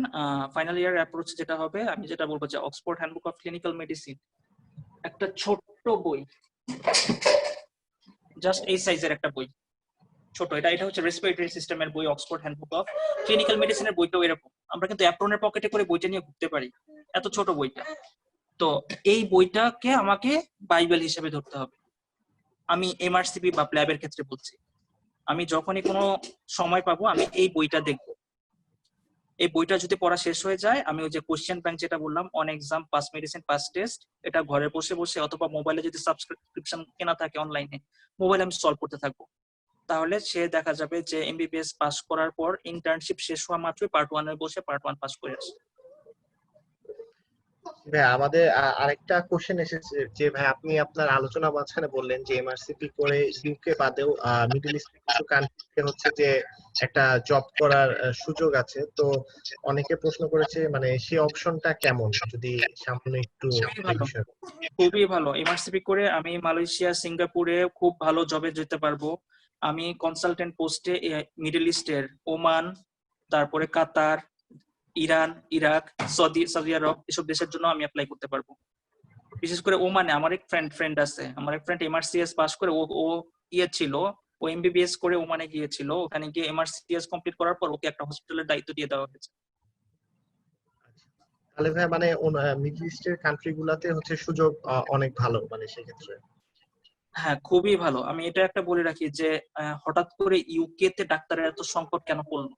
Speaker 2: Final year approach যেটা হবে, আমি যেটা বলবো যে Oxford handbook of clinical medicine, একটা ছোট্ট বই, জাস্ট এই সাইজের একটা বই, ছোট, এটা হচ্ছে রেসপিরেটরি সিস্টেমের বই, অক্সফোর্ড হ্যান্ডবুক অফ ক্লিনিক্যাল মেডিসিনের বইটাও এরকম, আমরা কিন্তু অ্যাপ্রনের পকেটে করে বইটা নিয়ে ঘুরতে পারি, এত ছোট বইটা। তো এই বইটাকে আমাকে বাইবেল হিসেবে ধরতে হবে। আমি এমআরসিপি বা প্ল্যাবের ক্ষেত্রে বলছি, আমি যখনই কোনো সময় পাবো আমি এই বইটা দেখবো। এই বইটা যদি পড়া শেষ হয়ে যায়, আমি ওই যে কোশ্চেন ব্যাংক যেটা বললাম, on exam, pass medicine, pass test, এটা ঘরে বসে বসে অথবা মোবাইলে যদি সাবস্ক্রিপশন কেনা থাকে অনলাইনে, মোবাইলে আমি সলভ করতে থাকবো। তাহলে সে দেখা যাবে যে এমবিবিএস পাস করার পর ইন্টার্নশিপ শেষ হওয়া মাত্রই পার্ট 1 এ বসে পার্ট 1 পাস করে আসে।
Speaker 3: ভাই আমাদের আরেকটা কোশ্চেন এসেছে যে ভাই আপনি আপনার আলোচনা মাঝখানে বললেন যে এমআরসিপি করে ইউকে বাদেও মিডল ইস্ট কিছু কান্ট্রিতে হচ্ছে যে একটা জব করার সুযোগ আছে, তো অনেকে প্রশ্ন করেছে মানে সেই অপশনটা কেমন, যদি সামনে একটু এই বিষয়ে।
Speaker 2: খুবই ভালো, এমআরসিপি করে আমি মালয়েশিয়া, সিঙ্গাপুরে খুব ভালো জবে যেতে পারবো। আমি কনসালটেন্ট পোস্টে মিডল ইস্টের ওমান, তারপরে কাতার, ইরান, ইরাক, সৌদি আরব, এসব দেশের জন্য আমি অ্যাপ্লাই করতে পারবো। বিশেষ করে ওমানে আমার এক ফ্রেন্ড আছে, আমার এক ফ্রেন্ড এমআরসিএস পাস করে ও ছিল, ও এমবিবিএস করে ওমানে গিয়েছিল, ওখানে গিয়ে এমআরসিএস কমপ্লিট করার পর ওকে একটা হসপিটালের দায়িত্ব দিয়ে দেওয়া হয়েছে।
Speaker 3: তাহলে ভাই মানে মিডল ইস্টের কান্ট্রি গুলাতে হচ্ছে সুযোগ অনেক ভালো মানে সেক্ষেত্রে।
Speaker 2: হ্যাঁ, খুবই ভালো। আমি এটা একটা বলে রাখি যে হঠাৎ করে ইউকে তে ডাক্তারের এত সংকট কেন পড়লো,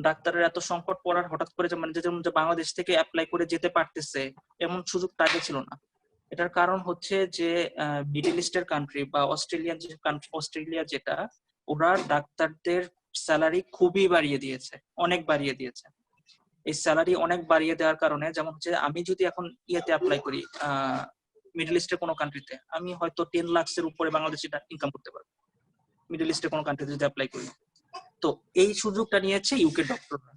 Speaker 2: ডাক্তারের এত সংকট পড়ার হঠাৎ করে যেমন যে বাংলাদেশ থেকে অ্যাপ্লাই করে যেতে পারতেছে এমন সুযোগ আগে ছিল না। এটার কারণ হচ্ছে যে মিডল ইস্টের কান্ট্রি বা অস্ট্রেলিয়া যেটা, ওরা ডাক্তারদের স্যালারি খুবই বাড়িয়ে দিয়েছে, অনেক বাড়িয়ে দিয়েছে। এই স্যালারি অনেক বাড়িয়ে দেওয়ার কারণে, যেমন হচ্ছে আমি যদি এখন ইয়েতে অ্যাপ্লাই করি মিডল ইস্টের কোনো কান্ট্রিতে, আমি হয়তো 10 লাখের উপরে বাংলাদেশি ইনকাম করতে পারবো মিডল ইস্টের কোনো কান্ট্রিতে যদি অ্যাপ্লাই করি। তো এই সুযোগটা নিয়েছে ইউকে ডক্টররা।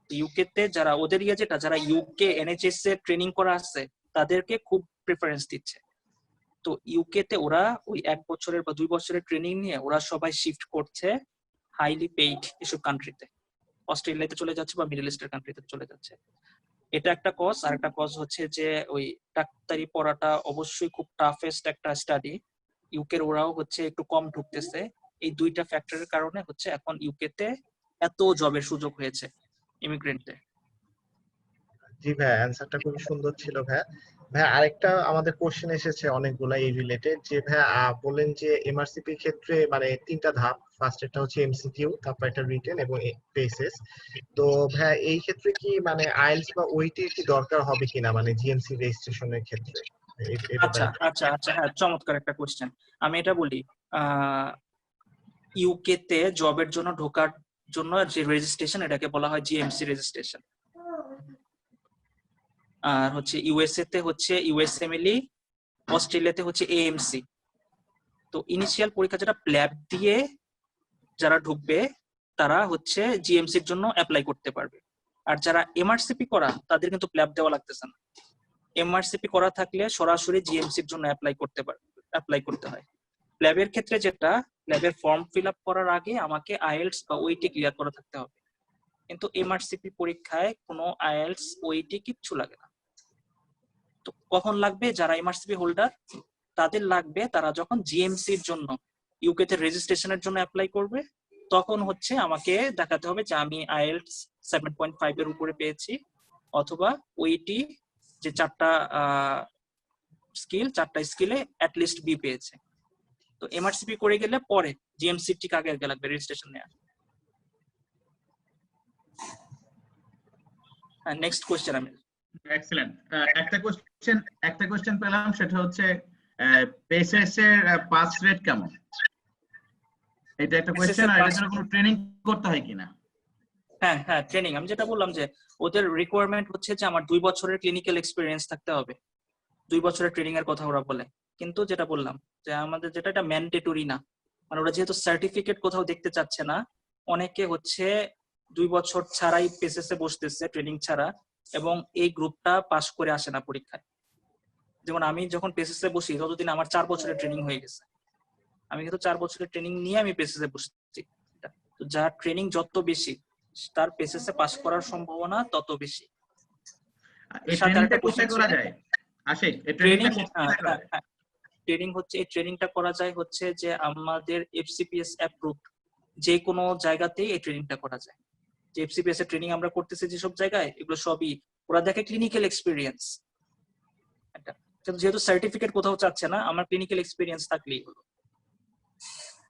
Speaker 2: ইউকে তে যারা ওদের যারা ইউকে এনএইচএস এ ট্রেনিং করা আছে তাদেরকে খুব প্রেফারেন্স দিচ্ছে। তো ইউকে তে ওরা ওই 1 বছরের বা 2 বছরের ট্রেনিং নিয়ে ওরা সবাই শিফট করছে হাইলি পেইড এসব কান্ট্রিতে, অস্ট্রেলিয়াতে চলে যাচ্ছে বা মিডল ইস্টের কান্ট্রিতে চলে যাচ্ছে। এটা একটা কজ। আর একটা কজ হচ্ছে যে ওই ডাক্তারি পড়াটা অবশ্যই খুব টাফেস্ট একটা স্টাডি, ইউকের ওরাও হচ্ছে একটু কম ঢুকতেছে। এই দুইটা ফ্যাক্টরের কারণে হচ্ছে এখন ইউকে তে এত জবের সুযোগ হয়েছে ইমিগ্রেন্টদের।
Speaker 3: জি ভাই, অ্যান্সারটা খুবই সুন্দর ছিল ভাই। ভাই আরেকটা আমাদের কোশ্চেন এসেছে অনেকগুলা এই রিলেটেড, যে ভাই বলেন যে এমআরসিপি ক্ষেত্রে মানে 3টা ধাপ, ফার্স্ট এটা হচ্ছে এমসিকিউ, তারপর এটা রিটেন এবং পেসেস। তো ভাই এই ক্ষেত্রে কি মানে আইএলটিএস বা ওইটি কি দরকার হবে কিনা মানে জিএমসি রেজিস্ট্রেশনের ক্ষেত্রে, এই
Speaker 2: আচ্ছা
Speaker 3: ব্যাপারে।
Speaker 2: আচ্ছা আচ্ছা, হ্যাঁ, চমৎকার একটা কোশ্চেন। আমি এটা বলি, ইউকে তে জবের জন্য ঢোকার জন্য যে রেজিস্ট্রেশন, এটাকে বলা হয় জিএমসি রেজিস্ট্রেশন। আর হচ্ছে ইউএসএ তে হচ্ছে ইউএসএমএলই, অস্ট্রেলিয়াতে হচ্ছে এএমসি। তো ইনিশিয়াল পরীক্ষা যেটা প্ল্যাব দিয়ে যারা ঢুকবে তারা হচ্ছে জিএমসির জন্য অ্যাপ্লাই করতে পারবে। আর যারা এমআরসিপি করা তাদের কিন্তু প্ল্যাব দেওয়া লাগতেছে না। এমআরসিপি করা থাকলে সরাসরি জিএমসির জন্য অ্যাপ্লাই করতে হয়। প্ল্যাবের ক্ষেত্রে যেটা, প্ল্যাবের ফর্ম ফিল আপ করার আগে আমাকে আইএলটিএস বা ওইটি ক্লিয়ার করা থাকতে হবে, কিন্তু এমআরসিপি পরীক্ষায় কোনো আইএলটিএস ওইটি কিচ্ছু লাগে না। তো কখন লাগবে? যারা এমআরসিপি হোল্ডার তাদের লাগবে তারা যখন জিএমসির জন্য ইউকে তে রেজিস্ট্রেশনের জন্য অ্যাপ্লাই করবে, তখন হচ্ছে আমাকে দেখাতে হবে যে আমি আইএলটিএস 7.5 এর উপরে পেয়েছি, অথবা ওইটি যে 4টা স্কিলে অ্যাটলিস্ট বি পেয়েছে। তো এমআরসিপি করে গেলে পরে জিএমসি ঠিক আগে লাগবে রেজিস্ট্রেশন নেওয়া। নেক্সট কোশ্চেন আমি
Speaker 1: এক্সেলেন্ট। একটা কোশ্চেন পেলাম, সেটা হচ্ছে পেসেস এর পাস রেট কেমন? এটা একটা কোশ্চেন, আর এটার জন্য কোনো ট্রেনিং করতে হয় কিনা?
Speaker 2: হ্যাঁ হ্যাঁ, ট্রেনিং আমি যেটা বললাম যে ওদের রিকোয়ারমেন্ট হচ্ছে যে আমার 2 বছরের ক্লিনিক্যাল এক্সপিরিয়েন্স থাকতে হবে। 2 বছরের ট্রেনিং এর কথা ওরা বলে, কিন্তু যেটা বললাম যে আমাদের যেটা এটা ম্যান্ডেটরি না, মানে ওরা যেহেতু সার্টিফিকেট কোথাও দেখতে চাচ্ছে না, অনেকে হচ্ছে 2 বছর ছাড়াই পেসেসে বসতেছে ট্রেনিং ছাড়া, এবং এই গ্রুপটা পাস করে আসে না পরীক্ষায়। যেমন আমি যখন পেসেসে বসি ততদিন আমার 4 বছরের ট্রেনিং হয়ে গেছে। আমি কিন্তু 4 বছরের ট্রেনিং নিয়ে আমি পেসেসে বসছি। তো যার ট্রেনিং যত বেশি তার পেসেসে পাস করার সম্ভাবনা তত বেশি।
Speaker 1: এই ট্রেনিংটা কোথায় করা যায়? আশিক, এই ট্রেনিংটা কোথায় করা যায়?
Speaker 2: ট্রেনিং হচ্ছে এই ট্রেনিংটা করা যায় হচ্ছে যে আমাদের এফসিপিএস অ্যাপ্রুভড যে কোনো জায়গাতেই এই ট্রেনিংটা করা যায়। যে এফসিপিএস এর ট্রেনিং আমরা করতেছি যেসব জায়গায়, এগুলো সবই ওরা দেখে ক্লিনিক্যাল এক্সপিরিয়েন্স। যেহেতু সার্টিফিকেট কোথাও চাচ্ছে না, আমার ক্লিনিক্যাল এক্সপিরিয়েন্স থাকলেই হলো।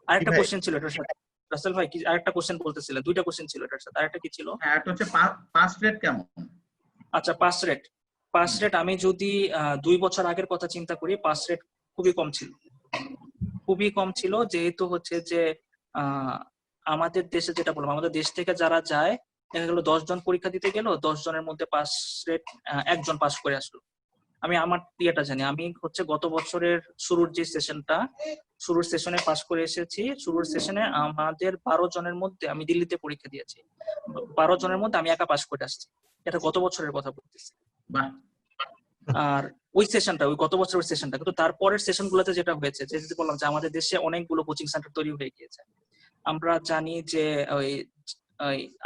Speaker 2: আরেকটা কোশ্চেন ছিল এটার সাথে, রাসেল ভাই কি আরেকটা কোশ্চেন বলতেছিলেন? দুইটা কোশ্চেন ছিল এটার সাথে, আরেকটা কি ছিল?
Speaker 1: হ্যাঁ, এটা হচ্ছে পাস রেট কেমন?
Speaker 2: আচ্ছা, পাস রেট আমি যদি 2 বছর আগের কথা চিন্তা করি, পাস রেট খুবই কম ছিল, যেহেতু হচ্ছে যে আমাদের দেশে যেটা বললাম, আমাদের দেশ থেকে যারা যায় দেখা গেল 10 জন পরীক্ষা দিতে গেল, 10 জনের মধ্যে পাস রেট 1 জন পাস করে আসলো। আমি আমার ইয়েটা জানি, আমি হচ্ছে গত বছরের শুরুর সেশনে পাস করে এসেছি। শুরুর সেশনে আমাদের 12 জনের মধ্যে, আমি দিল্লিতে পরীক্ষা দিয়েছি, 12 জনের মধ্যে আমি একা পাস করে আসছি। এটা গত বছরের কথা বলতেছি। আর ওই গত বছরের সেশনটা, কিন্তু তারপরের সেশন গুলোতে যেটা হয়েছে, যে বললাম যে আমাদের দেশে অনেকগুলো কোচিং সেন্টার তৈরি হয়ে গিয়েছে। আমরা জানি যে ওই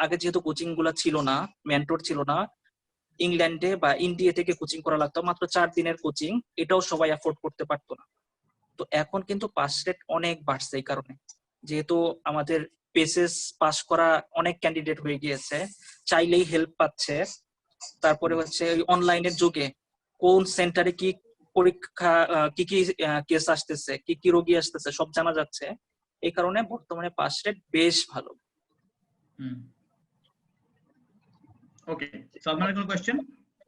Speaker 2: আগে যেহেতু কোচিং গুলা ছিল না, মেন্টর ছিল না, ইংল্যান্ডে বা ইন্ডিয়া থেকে কোচিং করা লাগতো, মাত্র 4 দিনের কোচিং, এটাও সবাই অ্যাফোর্ড করতে পারতো না। তো এখন কিন্তু পাস রেট অনেক বাড়ছে এই কারণে, যেহেতু আমাদের পেসেস পাস করা অনেক ক্যান্ডিডেট হয়ে গিয়েছে, চাইলেই হেল্প পাচ্ছে। তারপরে হচ্ছে অনলাইনের যুগে কোন সেন্টারে কি পরীক্ষা, কি কি কেস আসতেছে, কি কি রোগী আসতেছে সব জানা যাচ্ছে। এই কারণে বর্তমানে পাস রেট বেশ ভালো।
Speaker 1: ওকে, সালমানের কোন কোশ্চেন?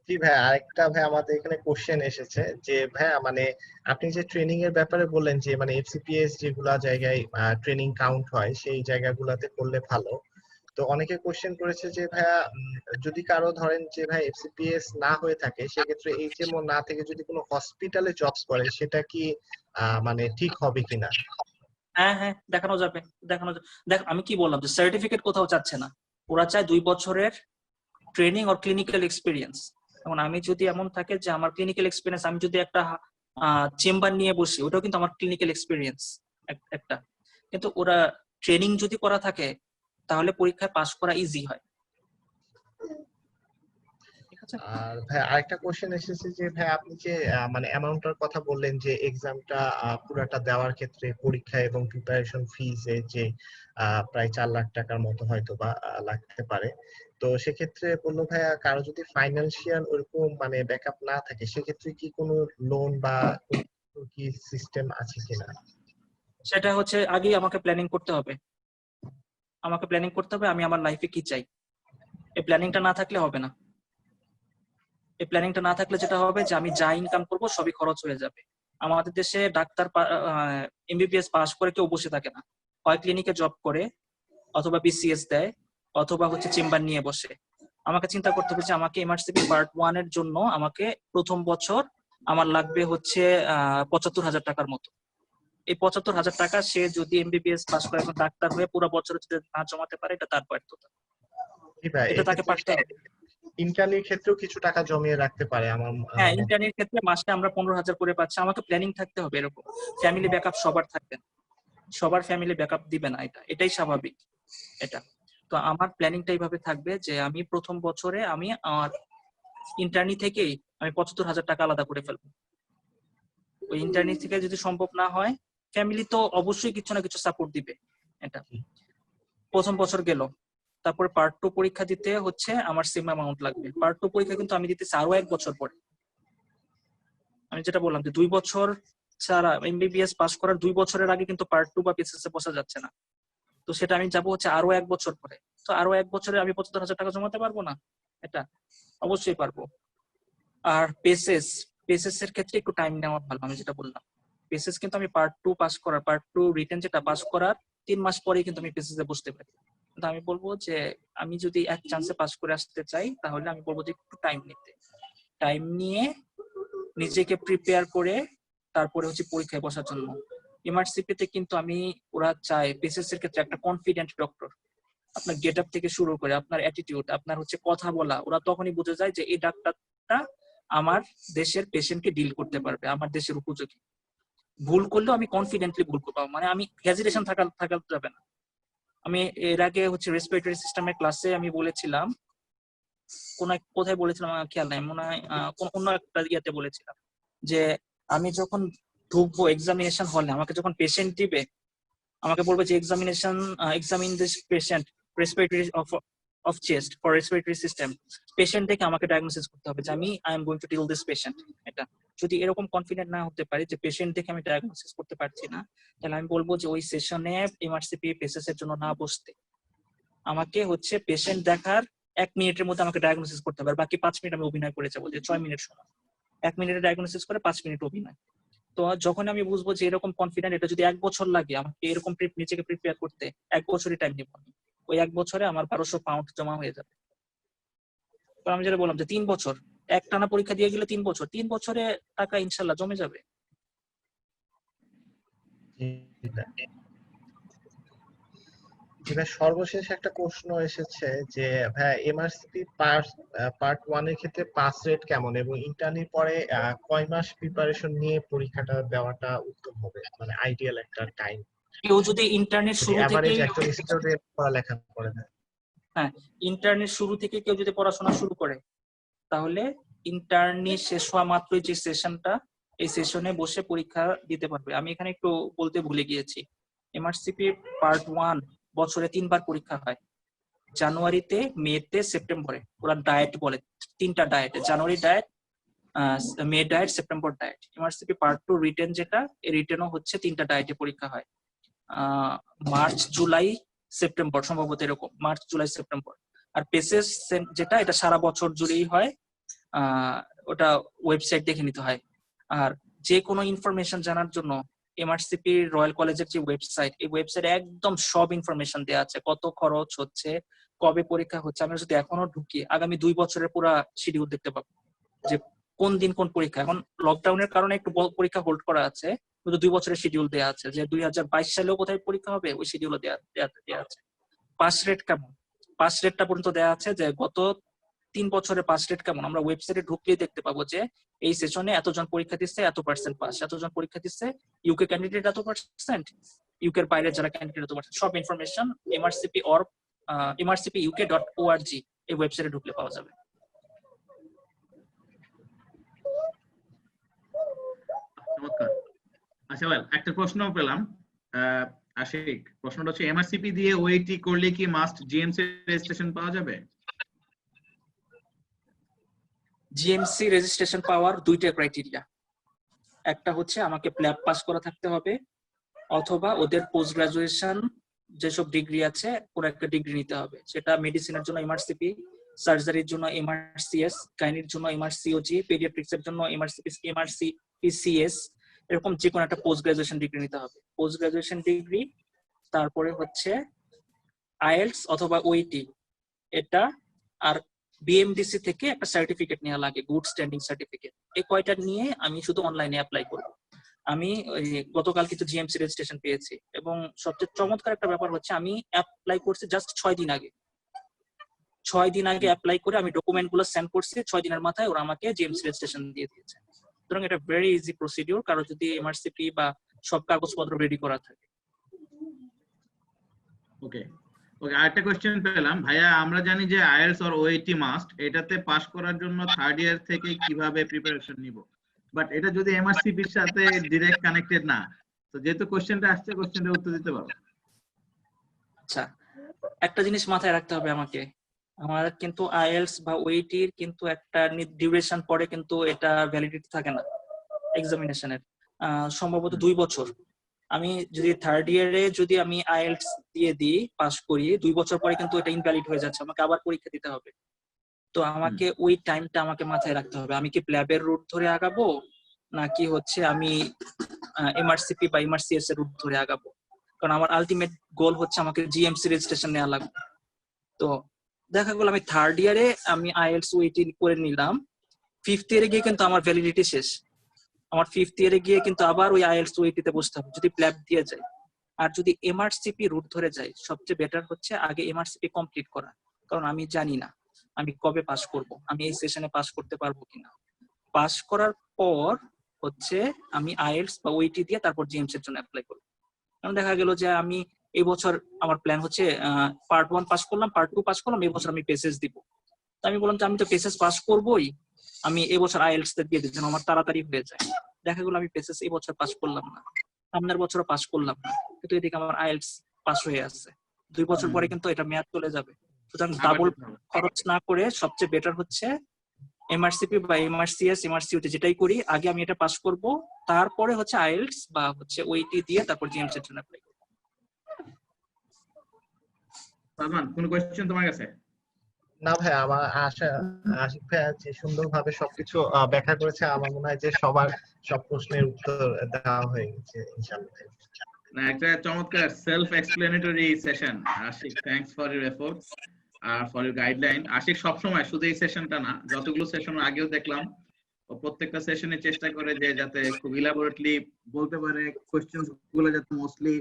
Speaker 3: জি ভাই, আরেকটা ভাই আমাদের এখানে কোশ্চেন এসেছে যে ভাই মানে আপনি যে ট্রেনিং এর ব্যাপারে বললেন যে মানে এফসিপিএস যেগুলা জায়গায় ট্রেনিং কাউন্ট হয় সেই জায়গাগুলোতে করলে ভালো। তো অনেকে কোশ্চেন করেছে যে ভাইয়া যদি কারো ধরেন যে ভাই এফসিপিএস না হয়ে থাকে, সেক্ষেত্রে এইচএমও না থেকে যদি কোনো হসপিটালে জব করে, সেটা কি মানে ঠিক হবে কিনা?
Speaker 2: হ্যাঁ হ্যাঁ, দেখানো যাবে। দেখ, আমি কি বললাম যে সার্টিফিকেট কোথাও চাচ্ছে না, ওরা চায় 2 বছরের ট্রেনিং আর ক্লিনিক্যাল এক্সপিরিয়েন্স। এখন আমি যদি এমন থাকে যে আমার ক্লিনিক্যাল এক্সপিরিয়েন্স, আমি যদি একটা চেম্বার নিয়ে বসি, ওটাও কিন্তু আমার ক্লিনিক্যাল এক্সপিরিয়েন্স একটা। কিন্তু ওরা ট্রেনিং যদি করা থাকে তাহলে পরীক্ষায় পাস করা ইজি হয়।
Speaker 3: আর ভাই আরেকটা কোশ্চেন এসেছে যে ভাই আপনি যে মানে অ্যামাউন্টটার কথা বললেন যে এক্সামটা পুরাটা দেওয়ার ক্ষেত্রে পরীক্ষা এবং প্রিপারেশন ফিজ যে প্রায় 4 লাখ টাকার মতো হয়তো বা লাগতে পারে। তো সেক্ষেত্রে বললো ভাইয়া কারো যদি ফাইনান্সিয়াল ওরকম মানে ব্যাকআপ না থাকে, সেক্ষেত্রে কি কোনো লোন বা কি সিস্টেম আছে কিনা?
Speaker 2: সেটা হচ্ছে আগেই আমাকে প্ল্যানিং করতে হবে। আমি আমার লাইফে কি চাই, এই প্ল্যানিংটা না থাকলে হবে না। এই প্ল্যানিংটা না থাকলে যেটা হবে যে আমি যা ইনকাম করব সবই খরচ হয়ে যাবে। আমাদের দেশে ডাক্তার এমবিবিএস পাস করে কেউ বসে থাকে না, হয় ক্লিনিকে জব করে, অথবা বিসিএস দেয়, অথবা হচ্ছে চেম্বার নিয়ে বসে। আমাকে চিন্তা করতে হবে যে আমাকে এমআরসিপি পার্ট 1 এর জন্য আমাকে প্রথম বছর আমার লাগবে হচ্ছে 75,000 টাকার মতো। এই 75,000 টাকা সে যদি এমবিবিএস পাস করে এখন ডাক্তার হয়ে পুরো বছর যদি না জমাতে পারে, এটা তার ব্যর্থতা। এটা তাকে পারতে হবে।
Speaker 3: ইন্টার্নির ক্ষেত্রেও কিছু টাকা জমিয়ে রাখতে পারে আমার।
Speaker 2: হ্যাঁ, ইন্টার্নির ক্ষেত্রে মাসে আমরা 15,000 করে পাচ্ছি। আমাকে প্ল্যানিং থাকতে হবে এরকম। ফ্যামিলি ব্যাকআপ সবার থাকবে, সবার ফ্যামিলি ব্যাকআপ দিবে না, এটাই স্বাভাবিক। এটা তো আমার প্ল্যানিংটা এইভাবে থাকবে যে আমি প্রথম বছরে আমি আমার ইন্টার্নি থেকেই আমি 75,000 টাকা আলাদা করে ফেলবো। ওই ইন্টার্নি থেকে যদি সম্ভব না হয়, ফ্যামিলি তো অবশ্যই কিছু না কিছু সাপোর্ট দিবে। এটা প্রথম বছর গেল, তারপরে পার্ট 2 পরীক্ষা দিতে হচ্ছে আমার সেম অ্যামাউন্ট লাগবে। পার্ট 2 পরীক্ষা কিন্তু আমি দিতেছি আরো 1 বছর পরে। আমি যেটা বললাম যে 2 বছর ছাড়া এমবিবিএস পাস করার 2 বছরের আগে কিন্তু পার্ট 2 বা পিসিএস এ বসা যাচ্ছে না। তো সেটা আমি যাবো হচ্ছে আরো 1 বছর পরে। তো আরো 1 বছরে আমি 75,000 টাকা জমাতে পারবো না? এটা অবশ্যই পারবো। আর পেসেস এর ক্ষেত্রে একটু টাইম নেওয়া ভালো, আমি যেটা বললাম। পেসেস কিন্তু আমি পার্ট 2 রিটেন যেটা পাস করার 3 মাস পরেই কিন্তু আমি পেসেস এ বসতে পারি। কিন্তু আমি বলবো যে আমি যদি এক চান্সে পাস করে আসতে চাই, তাহলে আমি বলবো যে একটু টাইম নিয়ে নিজেকে প্রিপেয়ার করে তারপরে হচ্ছে পরীক্ষায় বসার জন্য। এমআরসিপি তে কিন্তু ওরা চায় পেসেস এর ক্ষেত্রে একটা কনফিডেন্ট ডক্টর। আপনার গেট আপ থেকে শুরু করে আপনার অ্যাটিটিউড, আপনার হচ্ছে কথা বলা, ওরা তখনই বুঝে যায় যে এই ডাক্তারটা আমার দেশের পেশেন্টকে ডিল করতে পারবে, আমার দেশের উপযোগী। ভুল করলেও আমি কনফিডেন্টলি ভুল করবো, মানে আমি হেজিটেশন থাকা যাবে না। আমি এর আগে হচ্ছে রেসপিরেটরি সিস্টেমের ক্লাসে আমি বলেছিলাম, কোথায় বলেছিলাম আমার খেয়াল নাই, মনে হয় অন্য একটা ইয়েতে বলেছিলাম যে আমি যখন ঢুকবো এক্সামিনেশন হলে, আমাকে যখন পেশেন্ট দিবে, আমাকে বলবে যে examine this patient respiratory of chest for respiratory system. Patient দেখে আমাকে ডায়াগনোসিস করতে হবে যে I am going to deal this patient. এটা যদি এরকম কনফিডেন্ট না হতে পারি যে পেশেন্ট দেখে আমি ডায়াগনোসিস করতে পারছি না, তাহলে আমি বলবো যে ওই সেশনে এমআরসিপি পেসেস এর জন্য না বসতে। আমাকে হচ্ছে পেশেন্ট দেখার 1 মিনিটের মধ্যে আমাকে ডায়াগনোসিস করতে হবে, আর বাকি 5 মিনিট আমি অভিনয় করে যাবো, যে 6 মিনিট সময় 1 মিনিটে ডায়াগনোসিস করে 5 মিনিট অভিনয়। তো যখন আমি বুঝবো যে এরকম কনফিডেন্ট, এটা যদি 1 বছর লাগে আমাকে এরকম নিজেকে প্রিপেয়ার করতে, 1 বছরই টাইম নিব আমি। ওই 1 বছরে আমার 1200 পাউন্ড জমা হয়ে যাবে। তো আমি যেটা বললাম যে 3 বছর একটানা পরীক্ষা দিয়ে গেলে 3 বছরে টাকা ইনশাল্লাহ জমে যাবে।
Speaker 3: এবার সর্বশেষ একটা প্রশ্ন এসেছে যে ভাই এমআরসিপি পার্ট 1 এর ক্ষেত্রে পাস রেট কেমন এবং ইন্টার্নির পরে কয় মাস প্রিপারেশন নিয়ে পরীক্ষাটা দেওয়াটা উত্তম হবে, মানে আইডিয়াল একটা টাইম?
Speaker 2: কেউ যদি ইন্টার্নের শুরু
Speaker 3: এভারেজ
Speaker 2: থেকে
Speaker 3: একজন স্টুডেন্ট পড়ালেখা করে দেয়,
Speaker 2: হ্যাঁ, ইন্টার্নের শুরু থেকে কেউ যদি পড়াশোনা শুরু করে, তাহলে ইন্টার্নি শেষ হওয়া মাত্রই যে সেশনটা, এই সেশনে বসে পরীক্ষা দিতে পারবে। আমি এখানে একটু বলতে ভুলে গিয়েছি, এমআরসিপি পার্ট 1 বছরে 3 বার পরীক্ষা হয়, জানুয়ারিতে, মেতে, সেপ্টেম্বরে। ওরা ডায়েট বলে, 3টা diet, January diet, May diet, September diet. MRCP part 2 written যেটা, এই রিটেনও হচ্ছে 3টা ডায়েটে পরীক্ষা হয়, মার্চ, জুলাই, সেপ্টেম্বর, সম্ভবত এরকম, মার্চ, জুলাই, সেপ্টেম্বর। আর পেসেস যেটা, এটা সারা বছর জুড়েই হয়, ওটা ওয়েবসাইট দেখে নিতে হয়। আর যে কোনো ইনফরমেশন জানার জন্য এমআরসিপি রয়্যাল কলেজের যে ওয়েবসাইট, এই ওয়েবসাইটে একদম সব ইনফরমেশন দেওয়া আছে, কত খরচ হচ্ছে, কবে পরীক্ষা হচ্ছে। আমি যদি এখনো ঢুকি, আগামী 2 বছরের পুরো শিডিউল দেখতে পাবো, যে কোন দিন কোন পরীক্ষা। এখন লকডাউনের কারণে একটু পরীক্ষা হোল্ড করা আছে, কিন্তু 2 বছরের শিডিউল দেওয়া আছে, যে 2022 সালেও কোথায় পরীক্ষা হবে ওই শিডিউলও দেওয়া আছে। পাস রেট কেমন, পাস রেটটা পর্যন্ত দেওয়া আছে, যে গত 3 বছরের পাস রেট কেমন। আমরা ওয়েবসাইটে ঢুকলেই দেখতে পাবো যে এই সেশনে এতজন পরীক্ষা দিচ্ছে, এত পার্সেন্ট পাস, এতজন পরীক্ষা দিচ্ছে, ইউকে ক্যান্ডিডেট এত পার্সেন্ট, ইউকের বাইরে যারা ক্যান্ডিডেট এত পার্সেন্ট, সব ইনফরমেশন mrcp.org এই ওয়েবসাইটে ঢুকলে পাওয়া যাবে।
Speaker 1: চমৎকার। আচ্ছা ভাই, একটা প্রশ্ন পেলাম আশিক, প্রশ্নটা হচ্ছে এমআরসিপি দিয়ে ওএটি করলে কি মাস্ট জিএমসি রেজিস্ট্রেশন পাওয়া যাবে?
Speaker 2: জিএমসি রেজিস্ট্রেশন পাওয়ার 2টা ক্রাইটেরিয়া, একটা হচ্ছে আমাকে ল্যাব পাস করা থাকতে হবে, অথবা ওদের পোস্ট গ্রাজুয়েশন যেসব ডিগ্রি আছে ওর একটা ডিগ্রি নিতে হবে। সেটা মেডিসিনের জন্য এমআরসিপি, সার্জারির জন্য এমআরসিএস, গাইনির জন্য এমআরসিওজি, পেডিয়াট্রিক্স এর জন্য এমআরসিপিসিএস, এরকম যে কোনো একটা পোস্ট গ্রাজুয়েশন ডিগ্রি নিতে হবে। পোস্ট গ্রাজুয়েশন ডিগ্রি, তারপরে হচ্ছে আইএলটিএস অথবা ওইটি, এটা, আর বিএমডিসি থেকে একটা সার্টিফিকেট নেওয়া লাগে, গুড স্ট্যান্ডিং সার্টিফিকেট। এই কয়টা নিয়ে আমি শুধু অনলাইনে অ্যাপ্লাই করব। আমি গতকাল কিছু জিএমসি রেজিস্ট্রেশন পেয়েছি, এবং সবচেয়ে চমৎকার একটা ব্যাপার হচ্ছে আমি অ্যাপ্লাই করছি জাস্ট 6 দিন আগে। 6 দিন আগে অ্যাপ্লাই করে আমি ডকুমেন্ট গুলো সেন্ড করছি, 6 দিনের মাথায় ওরা আমাকে জিএমসি রেজিস্ট্রেশন দিয়ে দিয়েছে। সুতরাং এটা ভেরি ইজি প্রসিডিউর, কারো যদি এমআরসিপি বা সব কাগজপত্র রেডি করা থাকে।
Speaker 1: ওকে ওকে, আরেকটা কোশ্চেন পেলাম ভাইয়া, আমরা জানি যে আইএলটিএস অর ওএটি মাস্ট, এটাতে পাস করার জন্য 3rd ইয়ার থেকে কিভাবে প্রিপারেশন নিব? বাট এটা যদি এমআরসিপির সাথে ডাইরেক্ট কানেক্টেড না, তো যেহেতু কোশ্চেনটা আসছে, কোশ্চেনটার উত্তর দিতে পারো।
Speaker 2: আচ্ছা, একটা জিনিস মাথায় রাখতে হবে আমাকে, আমার কিন্তু আইএলটিএস বা ওইটির কিন্তু একটা ডিউরেশন পরে কিন্তু এটা ভ্যালিডিটি থাকে না এক্সামিনেশনের, সম্ভবত 2 বছর। আমি যদি থার্ড ইয়ারে যদি আমি আইএলটিএস দিয়ে দিই, পাস করি, 2 বছর পরে কিন্তু এটা ইনভ্যালিড হয়ে যাচ্ছে, আমাকে আবার পরীক্ষা দিতে হবে। তো আমাকে ওই টাইমটা আমাকে মাথায় রাখতে হবে, আমি কি প্ল্যাবের রুট ধরে আগাবো নাকি হচ্ছে আমি এমআরসিপি বা এমআরসিএস এর রুট ধরে আগাবো। কারণ আমার আলটিমেট গোল হচ্ছে আমাকে জিএমসি রেজিস্ট্রেশন নেওয়া লাগবে। তো দেখা গেল আমি থার্ড ইয়ারে আমি আইএলটিএস ওইটি করে নিলাম, 5th ইয়ারে গিয়ে কিন্তু আমার ভ্যালিডিটি শেষ। আমার 5th ইয়ারে গিয়ে কিন্তু আবার ওই আইএলটিএস ওইটিতে বসতে হবে যদি প্ল্যাব দিয়ে যায়। আর যদি এমআরসিপি রুট ধরে যায়, সবচেয়ে বেটার হচ্ছে আগে এমআরসিপি কমপ্লিট করা, কারণ আমি জানি না আমি কবে পাস করব, আমি এই সেশনে পাস করতে পারবো কিনা। পাস করার পর হচ্ছে আমি আইএলটিএস বা ওইটি দিয়ে তারপর জিএমসি এর জন্য অ্যাপ্লাই করব। কারণ দেখা গেল যে আমি এই বছর আমার প্ল্যান হচ্ছে পার্ট 1 পাস করলাম, পার্ট 2 পাস করলাম, এই বছর আমি পেসেস দিব। তো আমি বললাম যে আমি তো পেসেস পাস করবোই, আমি এই বছর আইএলটিএস দিয়ে দিই যেন আমার তাড়াতাড়ি হয়ে যায়। দেখা গেল আমি পেসেস এই বছর পাস করলাম না, সামনের বছরও পাস করলাম না, কিন্তু এদিকে আমার আইএলটিএস পাস হয়ে আছে। 2 বছর পরে কিন্তু এটা মেয়াদ চলে যাবে। সুতরাং ডাবল খরচ না করে সবচেয়ে বেটার হচ্ছে এমআরসিপি বা এমআরসিএস এমআরসিইউতে যেটাই করি, আগে আমি এটা পাস করব, তারপরে হচ্ছে আইএলটিএস বা হচ্ছে ওইটি দিয়ে তারপর জিএমসি এর জন্য অ্যাপ্লাই করব।
Speaker 1: সালমান, কোনো কোশ্চেন তোমার কাছে?
Speaker 3: না ভাই, আমার আশিক ভাই যে সুন্দরভাবে সবকিছু ব্যাখ্যা করেছে, আমার মনে হয় যে সবার সব প্রশ্নের উত্তর দেওয়া হয়ে গেছে ইনশাআল্লাহ।
Speaker 1: না, একটা চমৎকার self explanatory session. Ashik, thanks for your efforts আর ফর ইউর গাইডলাইন। আশিক সবসময় শুধু এই সেশনটা না, যতগুলো সেশন আগেও দেখলাম, ও প্রত্যেকটা সেশনে চেষ্টা করে যে যাতে খুব ইলাবোরেটলি বলতে পারে, কোশ্চেন গুলো যাতে মোস্টলি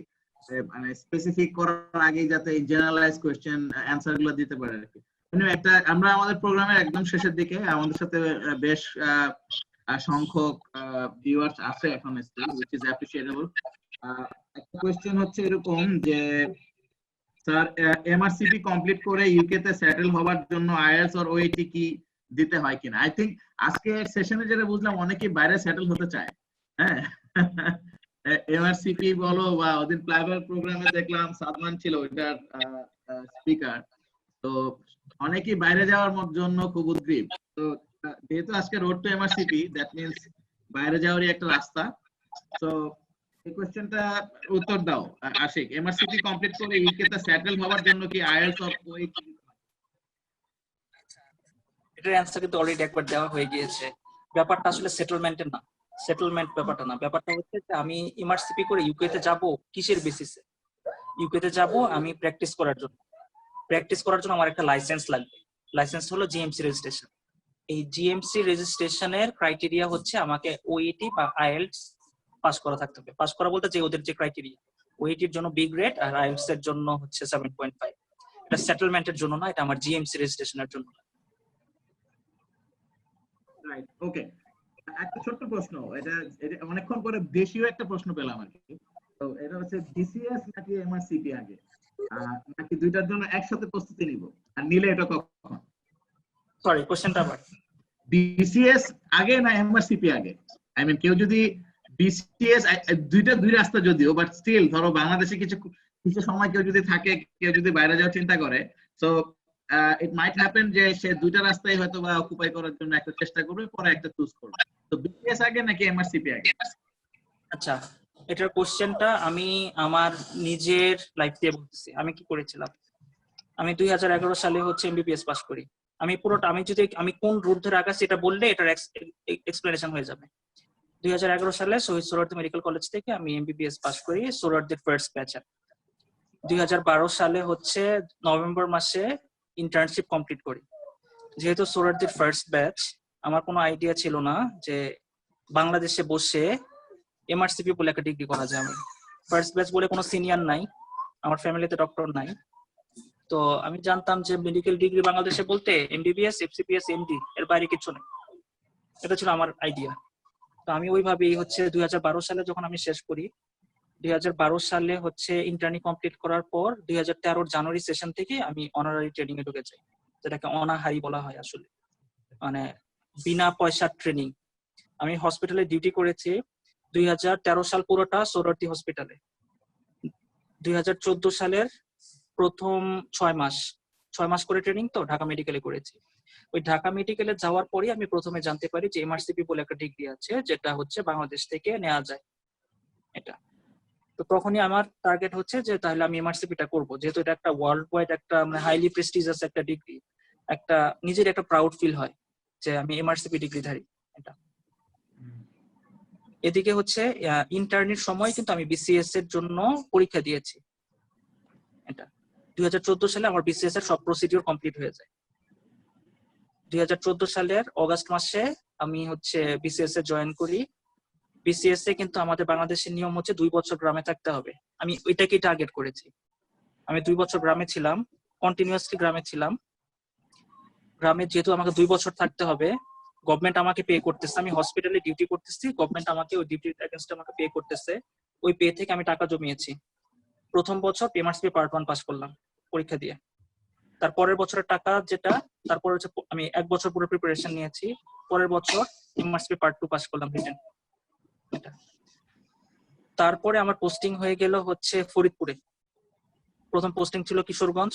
Speaker 1: মানে স্পেসিফিক করার আগে যাতে জেনারেলাইজ কোশ্চেন অ্যানসার গুলো দিতে পারে আর কি। একটা আমরা আমাদের প্রোগ্রামের একদম শেষের দিকে, আমাদের সাথে বেশ সংখ্যক ভিউয়ার্স আছে এখন স্টিল, which is appreciable। একটা কোশ্চেন হচ্ছে এরকম যে স্যার, এমআরসিপি কমপ্লিট করে ইউকে তে সেটেল হওয়ার জন্য আইএলটিএস আর ওইটি কি দিতে হয় কিনা? আই থিংক আজকে সেশনে যেটা বুঝলাম অনেকেই বাইরে সেটেল হতে চায়। হ্যাঁ, এমআরসিপি বলো বা ওদিন প্লাইবার প্রোগ্রামে দেখলাম সাদমান ছিল ওইটার স্পিকার। তো অনেকেই বাইরে যাওয়ার জন্য খুব উদ্গ্রীব। তো যেহেতু আজকে road to MRCP, that means বাইরে যাওয়ারই একটা রাস্তা। তো এই কোশ্চেনটা উত্তর দাও আশিক, এমআরসিপি কমপ্লিট করে ইউকে তে সেটেল হওয়ার জন্য কি আইএলটিএস অর ওইটি?
Speaker 2: এটার অ্যান্সার কিন্তু অলরেডি একবার দেওয়া হয়ে গিয়েছে। ব্যাপারটা আসলে সেটেলমেন্টের না, সেটেলমেন্ট ব্যাপারটা না, ব্যাপারটা হচ্ছে যে আমি এমআরসিপি করে ইউকে তে যাব কিসের বেসিসে? ইউকে তে যাব আমি প্র্যাকটিস করার জন্য। প্র্যাকটিস করার জন্য আমার একটা লাইসেন্স লাগবে। লাইসেন্স হলো জিএমসি রেজিস্ট্রেশন। এই জিএমসি রেজিস্ট্রেশনের ক্রাইটেরিয়া হচ্ছে আমাকে ওইটি বা আইএলটিএস পাস করা থাকতে হবে। পাস করা বলতে যে ওদের যে ক্রাইটেরিয়া, ওইটির জন্য বি গ্রেড আর আইএলটিএস এর জন্য হচ্ছে 7.5। এটা সেটেলমেন্টের জন্য না, এটা আমার জিএমসি রেজিস্ট্রেশনের জন্য।
Speaker 1: রাইট, ওকে। একটা ছোট্ট প্রশ্ন, এটা অনেকক্ষণ পরে দেশীয় একটা প্রশ্ন পেলাম আর কি। তো এটা হচ্ছে বিসিএস নাকি এমআরসিপি আগে, নাকি দুইটার জন্য একসাথে প্রস্তুতি নিব? আর নিলে এটা কখন?
Speaker 2: সরি, কোশ্চেনটা আবার।
Speaker 1: বিসিএস আগে না এমআরসিপি আগে? আই মিন কেউ যদি বিসিএস, দুই রাস্তা যদিও, বাট স্টিল ধরো বাংলাদেশে কিছু সময় কেউ যদি থাকে, কেউ যদি বাইরে যাওয়ার চিন্তা করে, সো ইট মাইট হ্যাপেন যে সে দুইটা রাস্তায় হয়তো বা অকুপাই করার জন্য একটা চেষ্টা করবে, পরে একটা চুজ করবে। তো বিসিএস আগে নাকি এমআরসিপি আগে?
Speaker 2: আচ্ছা, এটার কোশ্চেনটা আমি আমার নিজের লাইফ দিয়ে বলতেছি। আমি কি করেছিলাম, আমি 2011 সালে হচ্ছে এমবিবিএস পাস করি। আমি পুরোটা, আমি কোন রুট ধরে আগাচ্ছি এটা বললে এটার এক্সপ্লেনেশন হয়ে যাবে। 2011 সালে শহীদ সোহরাওয়ার্দী মেডিকেল কলেজ থেকে আমি এমবিবিএস পাস করি সোহরাওয়ার্দীর ফার্স্ট ব্যাচে। 2012 সালে হচ্ছে নভেম্বর মাসে ইন্টার্নশিপ কমপ্লিট করি। যেহেতু সোহরাওয়ার্দীর ফার্স্ট ব্যাচ, আমার কোনো আইডিয়া ছিল না যে বাংলাদেশে বসে এমআরসিপি বলে একটা ডিগ্রি করা যায়। আমি ফার্স্ট ব্যাচ বলে কোনো সিনিয়র নাই, আমার ফ্যামিলিতে ডক্টর নাই। তো আমি জানতাম যে মেডিকেল ডিগ্রি বাংলাদেশে বলতে এমবিবিএস, এফসিপিএস, এমডি, এর বাইরে কিছু নেই। এটা ছিল আমার আইডিয়া। তো আমি ওইভাবেই হচ্ছে 2012 সালে যখন আমি শেষ করি, 2012 সালে হচ্ছে ইন্টার্নি কমপ্লিট করার পর 2013 জানুয়ারি সেশন থেকে আমি অনারারি ট্রেনিং এ ঢুকে যাই, যেটাকে অনাহারি বলা হয় আসলে, মানে বিনা পয়সার ট্রেনিং। আমি হসপিটালে ডিউটি করেছি 2013 সাল পুরোটা সোহরাওয়ার্দী হসপিটালে। 2014 সালের প্রথম 6 মাস করে ট্রেনিং তো ঢাকা মেডিকেলে করেছি। ওই ঢাকা মেডিকেলে যাওয়ার পরে আমি প্রথমে জানতে পারি যে এমআরসিপি বলে একটা ডিগ্রি আছে, যেটা হচ্ছে বাংলাদেশ থেকে নেওয়া যায় এটা। তো তো তখনই আমার টার্গেট হচ্ছে যে তাহলে আমি এমআরসিপিটা করব, যেহেতু এটা একটা ওয়ার্ল্ড ওয়াইড একটা মানে হাইলি প্রেস্টিজিয়াস একটা ডিগ্রি, একটা নিজের একটা প্রাউড ফিল হয় যে আমি এমআরসিপি ডিগ্রিধারী। এটা এদিকে হচ্ছে ইন্টার্নের সময় কিন্তু আমি বিসিএস এর জন্য পরীক্ষা দিয়েছি। এটা 2014 সালে আমার বিসিএস এর সব প্রসিডিওর কমপ্লিট হয়ে যায়। 2014 সালের অগাস্ট মাসে আমি হচ্ছে বিসিএস এ জয়েন করি। বিসিএস এ কিন্তু আমাদের বাংলাদেশের নিয়ম হচ্ছে 2 বছর গ্রামে থাকতে হবে। আমি ওইটাকেই টার্গেট করেছি। আমি 2 বছর গ্রামে ছিলাম, কন্টিনিউয়াসলি গ্রামে ছিলাম। গ্রামে যেহেতু আমাকে 2 বছর থাকতে হবে, গভর্নমেন্ট আমাকে পে করতেছে, আমি হসপিটালে ডিউটি করতেছি, গভর্নমেন্ট আমাকে ওই ডিউটির এগেইনস্টে আমাকে পে করতেছে। ওই পে থেকে আমি টাকা জমিয়েছি। প্রথম বছর এমআরসিপি পার্ট 1 পাস করলাম পরীক্ষা দিয়ে। তারপরের বছরের টাকা যেটা, তারপর হচ্ছে আমি 1 বছর পুরো প্রিপারেশন নিয়েছি। পরের বছর এমআরসিপি পার্ট 2 পাস করলাম রিটেন। তারপরে আমার পোস্টিং হয়ে গেল হচ্ছে ফরিদপুরে। প্রথম পোস্টিং ছিল কিশোরগঞ্জ,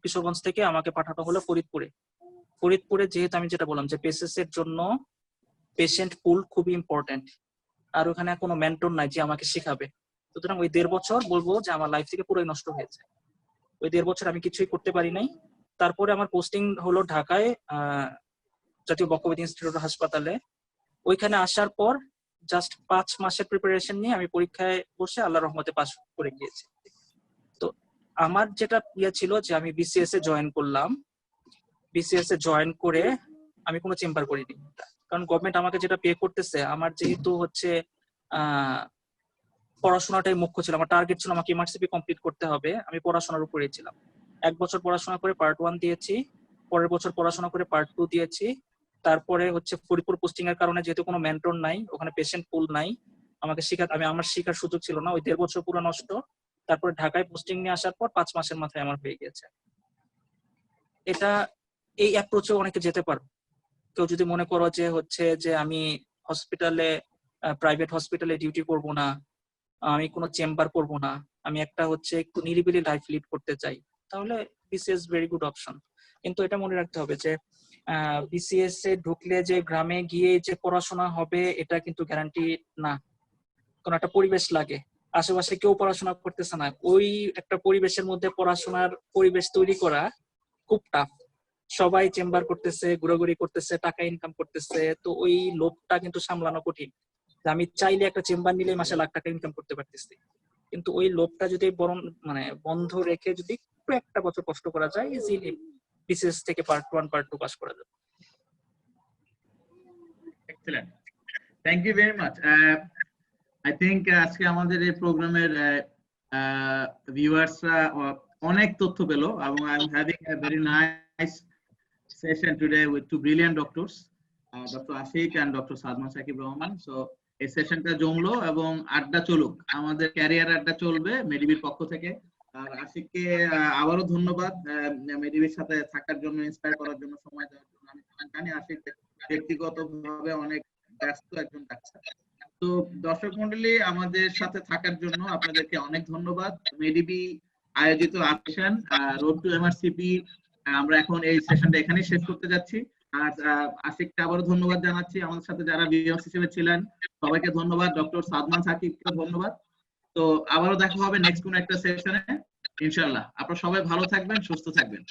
Speaker 2: কিশোরগঞ্জ থেকে আমাকে পাঠানো হলো ফরিদপুরে। ফরিদপুরে যেহেতু আমি যেটা বললাম যে পেসেস এর জন্য পেশেন্ট পুল খুবই ইম্পর্টেন্ট, আর ওখানে কোনো মেন্টর নাই যে আমাকে শেখাবে। সুতরাং ওই 1.5 বছর বলবো যে আমার লাইফ থেকে পুরোই নষ্ট হয়েছে। ওই 1.5 বছর আমি কিছুই করতে পারি নাই। তারপরে আমার পোস্টিং হলো ঢাকায় জাতীয় বক্ষব্যাধি ইনস্টিটিউট হাসপাতালে। ওইখানে আসার পর জাস্ট 5 মাসের প্রিপারেশন নিয়ে আমি পরীক্ষায় বসে আল্লাহর রহমতে পাস করে গিয়েছি। তো আমার যেটা ছিল যে আমি বিসিএস এ জয়েন করলাম। বিসিএস এ জয়েন করে আমি কোনো চেম্বার করিনি, কারণ গভর্নমেন্ট আমাকে যেটা পে করতেছে, আমার যেহেতু হচ্ছে পড়াশোনাটাই মুখ্য ছিল, আমার টার্গেট ছিল আমাকে এমআরসিপি কমপ্লিট করতে হবে, আমি পড়াশোনার উপরেই ছিলাম। 1 বছর পড়াশোনা করে পার্ট 1 দিয়েছি, পরের বছর পড়াশোনা করে পার্ট 2 দিয়েছি। তারপরে হচ্ছে ফরিদপুর পোস্টিং এর কারণে যেহেতু কোনো মেন্টর নাই, ওখানে পেশেন্ট পুল নাই, আমাকে আমার শেখার সুযোগ ছিল না, ওই 1.5 বছর পুরো নষ্ট। তারপরে ঢাকায় পোস্টিং নিয়ে আসার পর 5 মাসের মাথায় আমার হয়ে গেছে। এটা এই অ্যাপ্রোচে অনেকে যেতে পারো। কেউ যদি মনে করো যে হচ্ছে যে আমি হসপিটালে, প্রাইভেট হসপিটালে ডিউটি করব না, আমি কোনো চেম্বার করব না, আমি একটা হচ্ছে একটু নিরিবিলি লাইফ লিড করতে চাই, তাহলে বিসিএস ভেরি গুড অপশন। কিন্তু এটা মনে রাখতে হবে যে বিসিএস এ ঢুকলে যে গ্রামে গিয়ে যে পড়াশোনা হবে এটা কিন্তু গ্যারান্টি না। কোন একটা পরিবেশ লাগে, আশেপাশে কেউ পড়াশোনা করতেছে না, ওই একটা পরিবেশের মধ্যে পড়াশোনার পরিবেশ তৈরি করা খুব টাফ। সবাই চেম্বার করতেছে, ঘোরাঘুরি করতেছে, টাকা ইনকাম করতেছে, তো ওই লোভটা কিন্তু সামলানো কঠিন। আমি চাইলে একটা চেম্বার নিলে মাসে লাখ টাকা ইনকাম করতে পারতেছি, কিন্তু ওই লোভটা যদি বরং মানে বন্ধ রেখে যদি একটু একটা বছর কষ্ট করা যায়, ইজিলি বিসিএস থেকে পার্ট 1 পার্ট 2 পাস করা যাবে।
Speaker 1: Excellent, thank you very much. I think আজকে আমাদের এই প্রোগ্রামের ভিউয়ার্সরা অনেক তথ্য পেলো, এবং I am having a very nice session today with two brilliant doctors, Dr. Ashik and Dr. Sadman Shakib Rahman. So এই সেশনটা জমলো এবং আড্ডা চলুক, আমাদের ক্যারিয়ার আড্ডা চলবে মেডিবির পক্ষ থেকে। আর আশিককে আবারও ধন্যবাদ মেডিবির সাথে থাকার জন্য, ইন্সপায়ার করার জন্য, সময় দেওয়ার জন্য। আমি জানি আশিক ব্যক্তিগতভাবে অনেক ব্যস্ত একজন ডাক্তার। তো দর্শক মণ্ডলী, আমাদের সাথে থাকার জন্য আপনাদেরকে অনেক ধন্যবাদ। মেডিবি আয়োজিত আসেন রোড টু এমআরসিপি, আমরা এখন এই সেশনটা এখানেই শেষ করতে যাচ্ছি। আর আশিককে আবারও ধন্যবাদ জানাচ্ছি। আমাদের সাথে যারা ভিউয়ার্স হিসেবে ছিলেন সবাইকে ধন্যবাদ, ডক্টর সাদমান সাকিবকে ধন্যবাদ। তো আবারও দেখা হবে নেক্সট কোন একটা সেশনে ইনশাআল্লাহ। আপনারা সবাই ভালো থাকবেন, সুস্থ থাকবেন।